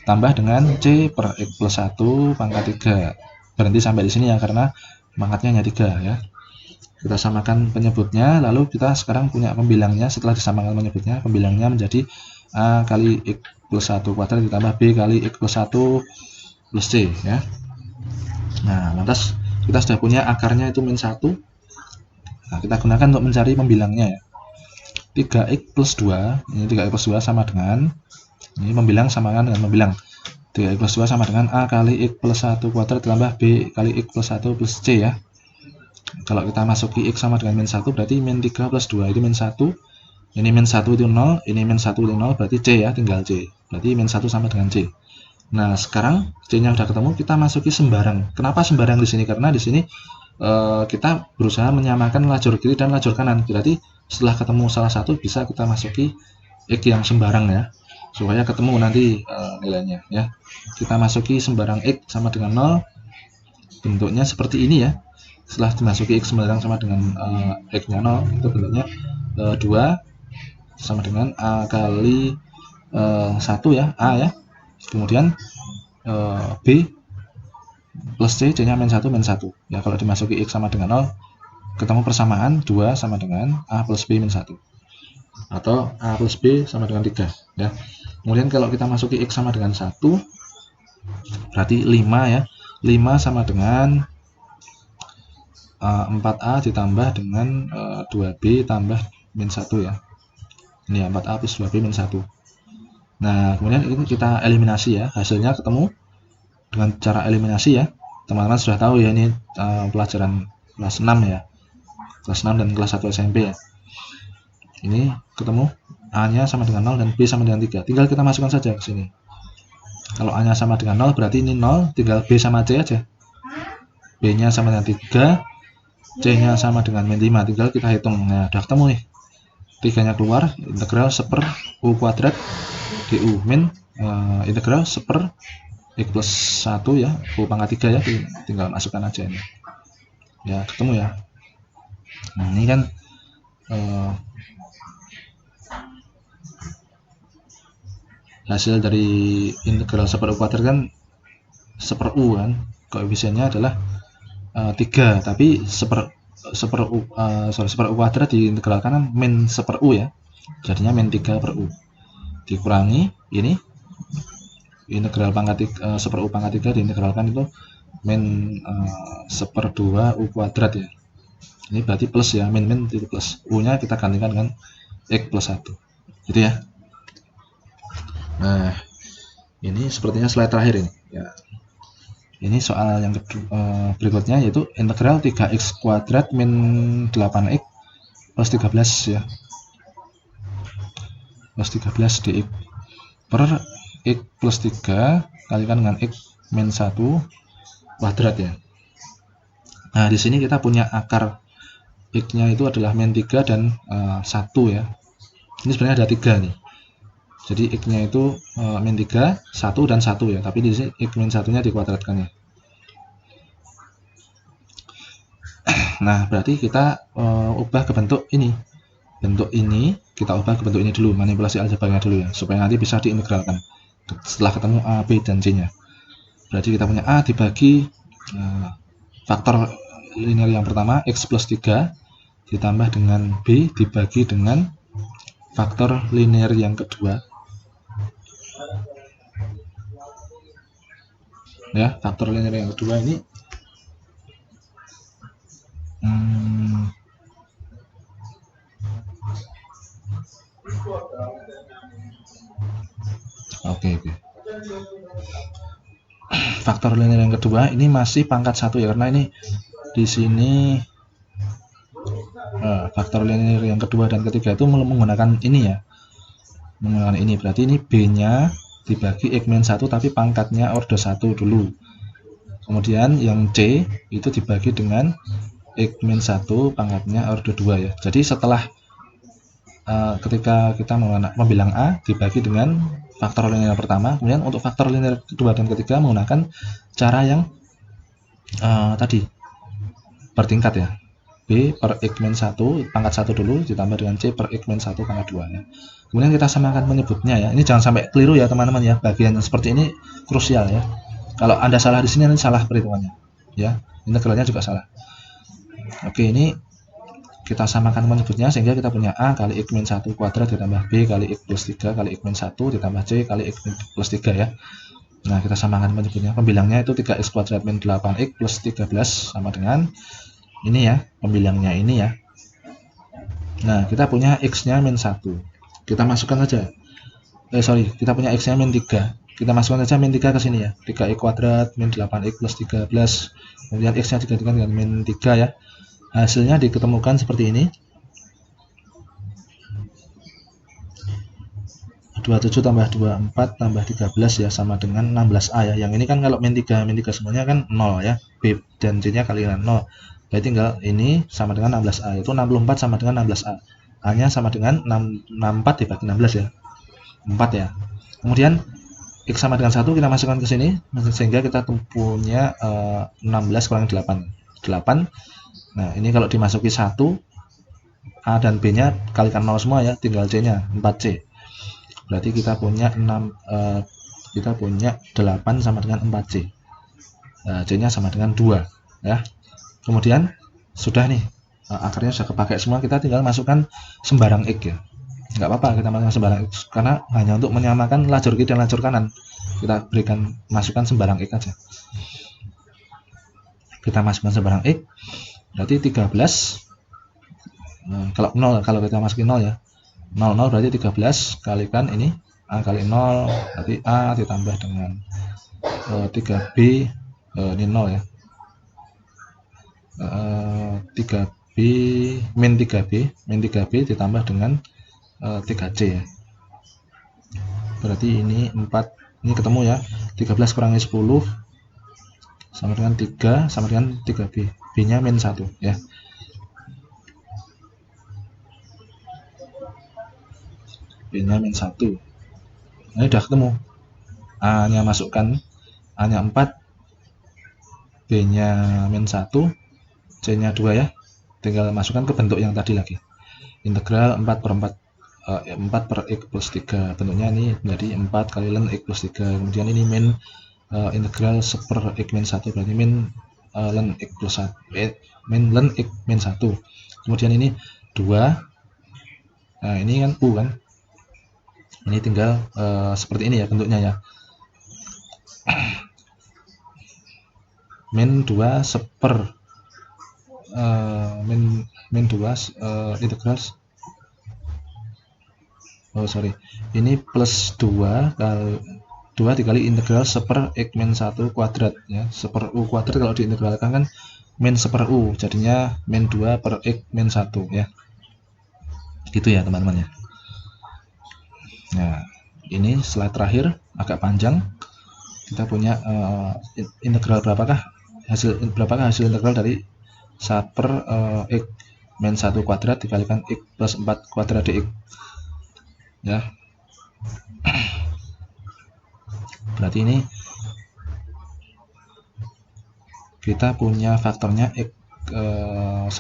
Tambah dengan C per x plus 1 pangkat 3. Berhenti sampai di sini ya, karena pangkatnya hanya 3 ya. Kita samakan penyebutnya, lalu kita sekarang punya pembilangnya. Setelah disamakan penyebutnya, pembilangnya menjadi A kali X plus 1 kuadrat ditambah B kali X plus 1 plus C ya. Nah, lantas kita sudah punya akarnya itu min 1. Nah, kita gunakan untuk mencari pembilangnya ya. 3x plus 2, ini 3x plus 2 sama dengan, ini pembilang samakan dengan pembilang. 3x plus 2 sama dengan A kali X plus 1 kuadrat ditambah B kali X plus 1 plus C ya. Kalau kita masuki X sama dengan min 1, berarti min 3 plus 2 itu min 1. Ini min 1 itu 0, ini min 1 itu 0, berarti C ya, tinggal C. Berarti min 1 sama dengan C. Nah, sekarang C-nya sudah ketemu, kita masuki sembarang. Kenapa sembarang di sini? Karena di sini kita berusaha menyamakan lajur kiri dan lajur kanan. Berarti setelah ketemu salah satu, bisa kita masuki X yang sembarang ya, supaya ketemu nanti nilainya ya. Kita masuki sembarang X sama dengan 0. Bentuknya seperti ini ya. Setelah dimasuki X sembarang sama dengan X nya 0, itu bentuknya 2 sama dengan A kali 1 ya, A ya. Kemudian B plus C, C nya min 1 ya. Kalau dimasuki X sama dengan 0, ketemu persamaan 2 sama dengan A plus B min 1, atau A plus B sama dengan 3 ya. Kemudian kalau kita masuki X sama dengan 1, berarti 5 ya. 5 sama dengan 4A ditambah dengan 2B tambah min 1 ya. Ini ya, 4A plus 2B min 1. Nah, kemudian ini kita eliminasi ya. Hasilnya ketemu dengan cara eliminasi ya. Teman-teman sudah tahu ya, ini pelajaran kelas 6 ya. Kelas 6 dan kelas 1 SMP ya. Ini ketemu A-nya sama dengan 0 dan B sama dengan 3. Tinggal kita masukkan saja ke sini. Kalau A-nya sama dengan 0 berarti ini 0, tinggal B sama C aja. B-nya sama dengan 3, C-nya sama dengan min 5. Tinggal kita hitung. Nah, udah ketemu nih. 3-nya keluar, integral 1/u kuadrat du min integral 1/x plus 1 ya, u pangkat 3 ya, tinggal masukkan aja ini. Ya, ketemu ya. Nah, ini kan hasil dari integral 1/u kuadrat kan 1/u kan, koefisiennya adalah 3, tapi 1/u kuadrat diintegralkan kan min 1/u ya, jadinya min 3/u dikurangi ini integral pangkat 1/u pangkat 3 diintegralkan itu min 1/2 u kuadrat ya. Ini berarti plus ya, min itu plus, u nya kita gantikan dengan x plus 1 gitu ya. Nah, ini sepertinya slide terakhir ini ya. Ini soal yang berikutnya, yaitu integral 3x kuadrat min 8x plus 13 ya, plus 13 dx per x plus 3 kalikan dengan x min 1 kuadrat ya. Nah, di sini kita punya akar x-nya itu adalah min 3 dan 1 ya. Ini sebenarnya ada 3 nih. Jadi x-nya itu min 3, 1 dan 1 ya, tapi di sini x min 1-nya dikuadratkan ya. Nah, berarti kita ubah ke bentuk ini. Bentuk ini kita ubah ke bentuk ini dulu, manipulasi aljabarnya dulu ya, supaya nanti bisa diintegralkan setelah ketemu A, B, dan C-nya. Berarti kita punya A dibagi faktor linear yang pertama, x plus 3 ditambah dengan B dibagi dengan faktor linear yang kedua. Ya, faktor linear yang kedua ini Oke. Faktor linear yang kedua ini masih pangkat 1 ya, karena ini di sini faktor linear yang kedua dan ketiga itu menggunakan ini ya. Menggunakan ini, berarti ini B-nya dibagi x min 1 tapi pangkatnya order 1 dulu. Kemudian yang C itu dibagi dengan x min 1 pangkatnya order 2 ya. Jadi setelah ketika kita membilang A dibagi dengan faktor linear pertama, kemudian untuk faktor linear kedua dan ketiga menggunakan cara yang tadi bertingkat ya. B per x min 1 pangkat 1 dulu ditambah dengan C per x min 1 pangkat 2 ya. Kemudian kita samakan penyebutnya ya. Ini jangan sampai keliru ya teman-teman ya. Bagian yang seperti ini krusial ya. Kalau Anda salah di sini, nanti salah perhitungannya ya. Integralnya juga salah. Oke, ini kita samakan penyebutnya sehingga kita punya A kali x min 1 kuadrat ditambah B kali x plus 3 kali x min 1 ditambah C kali x plus 3 ya. Nah, kita samakan penyebutnya. Pembilangnya itu 3x kuadrat min 8x plus 13 sama dengan ini ya, pembilangnya ini ya. Nah, kita punya x-nya min 1. Kita masukkan saja. Kita punya x-nya min 3. Kita masukkan saja min 3 ke sini ya. 3x kuadrat min 8x plus 13. Kemudian x-nya digantikan dengan min 3 ya. Hasilnya diketemukan seperti ini. 27 tambah 24 tambah 13 ya, sama dengan 16A ya. Yang ini kan kalau min 3 semuanya kan 0 ya. B dan C-nya kali dengan 0. Berarti tinggal ini sama dengan 16A, itu 64 sama dengan 16A. A-nya sama dengan 64 dibagi 16 ya. 4 ya. Kemudian X sama dengan 1 kita masukkan ke sini sehingga kita punya 16 kurang 8. 8. Nah, ini kalau dimasuki 1, A dan B-nya kalikan 0 semua ya, tinggal C-nya 4C. Berarti kita punya 8 sama dengan 4C. C-nya sama dengan 2 ya. Kemudian sudah nih, akarnya sudah kepakai semua, kita tinggal masukkan sembarang X ya. Nggak apa-apa kita masukkan sembarang X, karena hanya untuk menyamakan lajur kiri dan lajur kanan. Kita masukkan sembarang X aja. Kita masukkan sembarang X. berarti 13. Kalau 0, kalau kita masukin 0 ya, 0 berarti 13 kalikan ini A kali 0, berarti A ditambah dengan 3B, ini 0 ya, 3B min 3B ditambah dengan 3C ya, berarti ini 4, ini ketemu ya, 13 kurangi 10 sama dengan 3 sama dengan 3B, B nya min 1 ya, B nya min 1. Ini udah ketemu, A nya masukkan, A nya 4, B nya min 1, C nya 2 ya, tinggal masukkan ke bentuk yang tadi lagi, integral 4 per 4, 4 per X plus 3, bentuknya ini menjadi 4 kali ln X plus 3, kemudian ini min integral 1 per X min 1, berarti min ln X plus 1, min ln X min 1, kemudian ini 2, nah ini kan U kan, ini tinggal seperti ini ya bentuknya ya, min 2 seper min 2 integral, ini plus 2 dikali integral seper X min 1 kuadrat ya, seper U kuadrat kalau diintegralkan kan min seper U, jadinya min 2 per X min 1 ya, gitu ya teman-teman ya. Nah ini slide terakhir agak panjang, kita punya integral berapakah hasil integral dari 1 per X min 1 kuadrat dikalikan X plus 4 kuadrat dx ya, berarti ini kita punya faktornya X 1,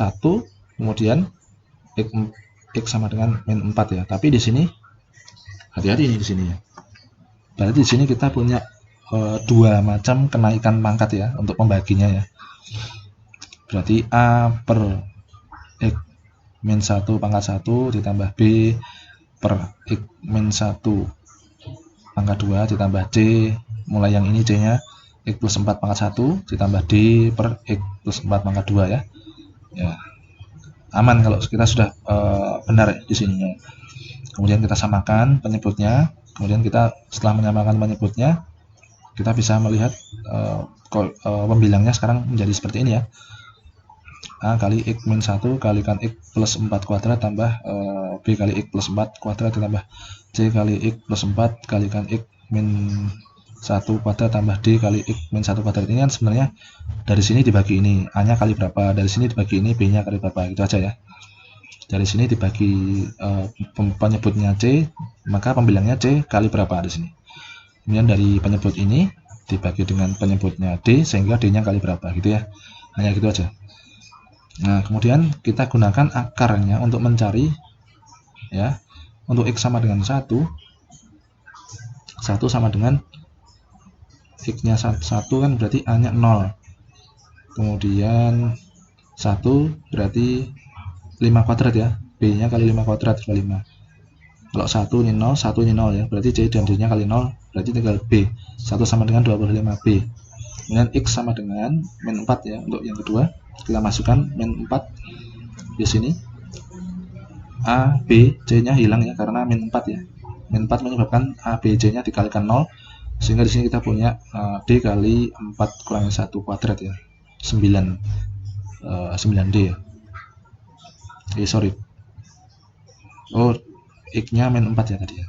kemudian X sama dengan min 4 ya, tapi di sini hati-hati ini di sini ya, berarti di sini kita punya dua macam kenaikan pangkat ya untuk pembaginya ya, berarti A per X min 1 pangkat 1 ditambah B per X min 1 pangkat 2 ditambah C, mulai yang ini C nya X plus 4 pangkat 1 ditambah D per X plus 4 pangkat 2 ya, aman kalau kita sudah benar di sininya. Kemudian kita samakan penyebutnya, kemudian kita setelah menyamakan penyebutnya kita bisa melihat pembilangnya sekarang menjadi seperti ini ya, A kali X min 1 kalikan X plus 4 kuadrat tambah B kali X plus 4 kuadrat ditambah C kali X plus 4 kalikan X min 1 kuadrat tambah D kali X min 1 kuadrat. Ini kan sebenarnya dari sini dibagi ini, A nya kali berapa, dari sini dibagi ini, B nya kali berapa, gitu aja ya. Dari sini dibagi penyebutnya C, maka pembilangnya C kali berapa di sini. Kemudian dari penyebut ini dibagi dengan penyebutnya D, sehingga D nya kali berapa, gitu ya. Hanya gitu aja. Nah kemudian kita gunakan akarnya untuk mencari ya, untuk X sama dengan 1 sama dengan X nya 1 kan berarti A nya 0, kemudian 1 berarti 5 kuadrat ya, B nya kali 5 kuadrat kali 5, kalau 1 ini 0, 1 ini 0 ya, berarti C dan D nya kali 0, berarti tinggal B, 1 sama dengan 25B, kemudian X sama dengan min 4 ya, untuk yang kedua kita masukkan min 4 di sini, A, B, C nya hilang ya karena min 4 ya, min 4 menyebabkan A, B, C nya dikalikan 0, sehingga di sini kita punya D kali 4 kurangi 1 kuadrat ya, 9D ya, X nya min 4 ya tadi ya,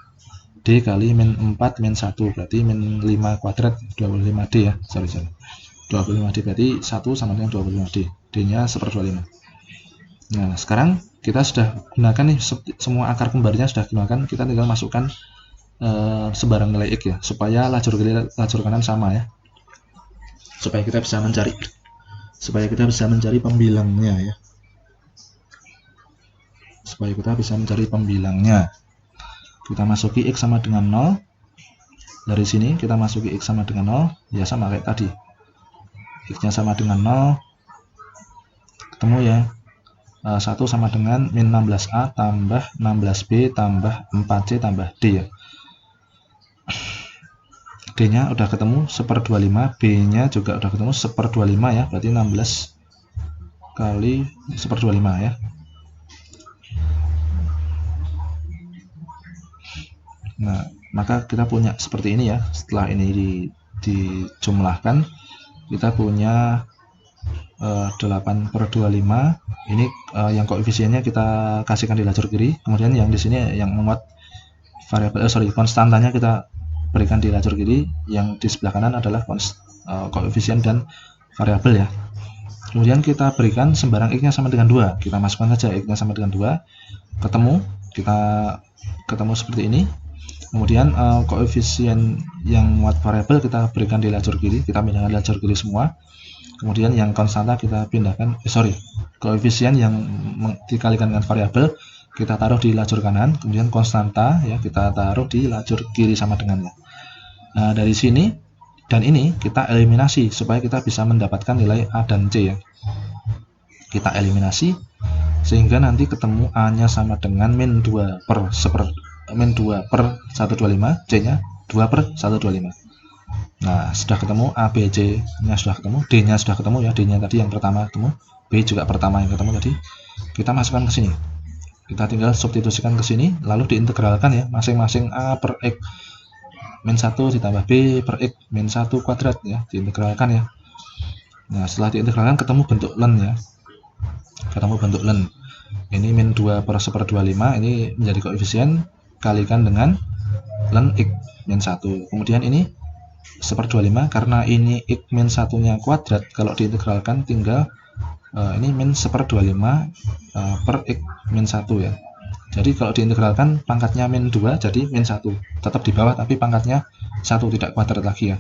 D kali min 4 min 1 berarti min 5 kuadrat 25D ya, 25D berarti 1 sama dengan 25D, D nya 1/25. Nah sekarang kita sudah gunakan nih, semua akar kembarnya sudah gunakan, kita tinggal masukkan sebarang nilai X ya, supaya lajur kiri lajur kanan sama ya, supaya kita bisa mencari pembilangnya ya, kita masuki X sama dengan 0, dari sini kita masuki X sama dengan 0 ya, sama kayak tadi, X nya sama dengan 0, ketemu ya, 1 sama dengan min 16A tambah 16B tambah 4C tambah D ya, D nya udah ketemu 1/25, B nya juga udah ketemu 1/25 ya, berarti 16 kali 1/25 ya. Nah, maka kita punya seperti ini ya. Setelah ini dijumlahkan, kita punya 8/25. Ini yang koefisiennya kita kasihkan di lajur kiri. Kemudian yang di sini yang memuat variabel konstantanya kita berikan di lajur kiri. Yang di sebelah kanan adalah koefisien dan variabel ya. Kemudian kita berikan sembarang x-nya sama dengan 2. Kita masukkan saja x-nya sama dengan 2. Kita ketemu seperti ini. Kemudian koefisien yang muat variabel kita berikan di lajur kiri. Kita pindahkan lajur kiri semua. Kemudian yang konstanta kita pindahkan, koefisien yang dikalikan dengan variabel kita taruh di lajur kanan. Kemudian konstanta ya kita taruh di lajur kiri sama dengannya. Nah, dari sini dan ini kita eliminasi supaya kita bisa mendapatkan nilai A dan C ya. Kita eliminasi sehingga nanti ketemu A-nya sama dengan min 2 per 1/25, C-nya 2 per 1/25. Nah, sudah ketemu A, B, C-nya sudah ketemu, D-nya sudah ketemu ya, D-nya tadi yang pertama ketemu, B juga pertama yang ketemu tadi. Kita masukkan ke sini. Kita tinggal substitusikan ke sini, lalu diintegralkan ya, masing-masing A per X min 1 ditambah B per X min 1 kuadrat ya, diintegralkan ya. Nah, setelah diintegralkan ketemu bentuk ln ya. Ketemu bentuk ln. Ini min 2 per 1/25, ini menjadi koefisien, kalikan dengan ln X min 1. Kemudian ini 1/25 karena ini x min 1-nya kuadrat, kalau diintegralkan tinggal ini min 1/25 per x min 1 ya. Jadi kalau diintegralkan pangkatnya min 2 jadi min 1, tetap di bawah tapi pangkatnya 1 tidak kuadrat lagi ya.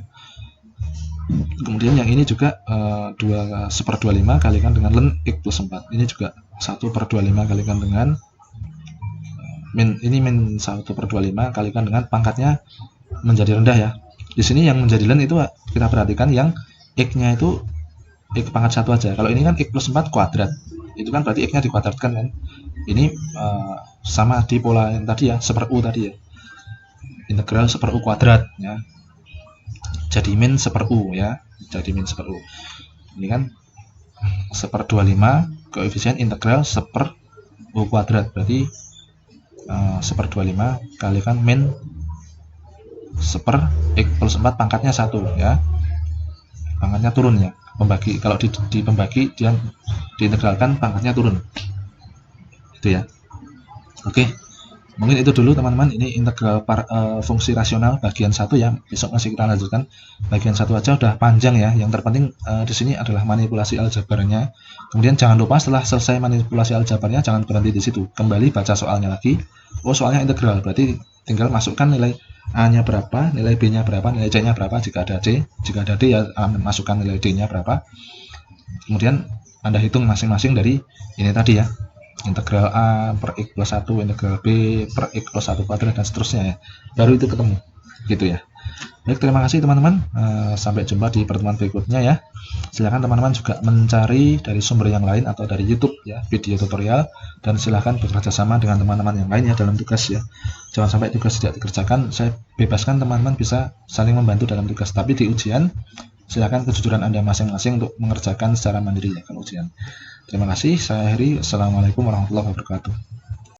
Kemudian yang ini juga 1/25 kalikan dengan ln x plus 4, ini juga 1/25 kalikan dengan min 1/25 kalikan dengan pangkatnya menjadi rendah ya. Di sini yang menjadi ln itu kita perhatikan yang x-nya itu x pangkat 1 aja. Kalau ini kan x plus 4 kuadrat. Itu kan berarti x-nya dikuadratkan kan. Ini sama di pola yang tadi ya, 1/u tadi ya. Integral 1/u kuadrat ya. Jadi min 1/u ya. Jadi min 1/u. Ini kan 1/25 koefisien integral 1/u kuadrat. Berarti 1/25 kalikan min 1/x plus 4 pangkatnya 1 ya, pangkatnya turun ya, pembagi kalau di pembagi dia diintegralkan pangkatnya turun itu ya. Oke, mungkin itu dulu teman-teman, ini integral fungsi rasional bagian 1 ya. Besok masih kita lanjutkan bagian 1 aja, udah panjang ya. Yang terpenting di sini adalah manipulasi aljabarnya. Kemudian jangan lupa setelah selesai manipulasi aljabarnya jangan berhenti di situ, kembali baca soalnya lagi. Soalnya integral, berarti tinggal masukkan nilai A-nya berapa, nilai B-nya berapa, nilai C-nya berapa, jika ada C, jika ada D ya masukkan nilai D-nya berapa. Kemudian Anda hitung masing-masing dari ini tadi ya, integral A per X plus 1, integral B per X plus 1 kuadrat dan seterusnya ya. Baru itu ketemu gitu ya. Baik, terima kasih teman-teman, sampai jumpa di pertemuan berikutnya ya. Silahkan teman-teman juga mencari dari sumber yang lain atau dari YouTube ya, video tutorial, dan silahkan bekerja sama dengan teman-teman yang lain ya dalam tugas ya. Jangan sampai tugas tidak dikerjakan, saya bebaskan teman-teman bisa saling membantu dalam tugas, tapi di ujian silahkan kejujuran Anda masing-masing untuk mengerjakan secara mandiri ya kalau ujian. Terima kasih, saya Heri. Assalamualaikum warahmatullahi wabarakatuh.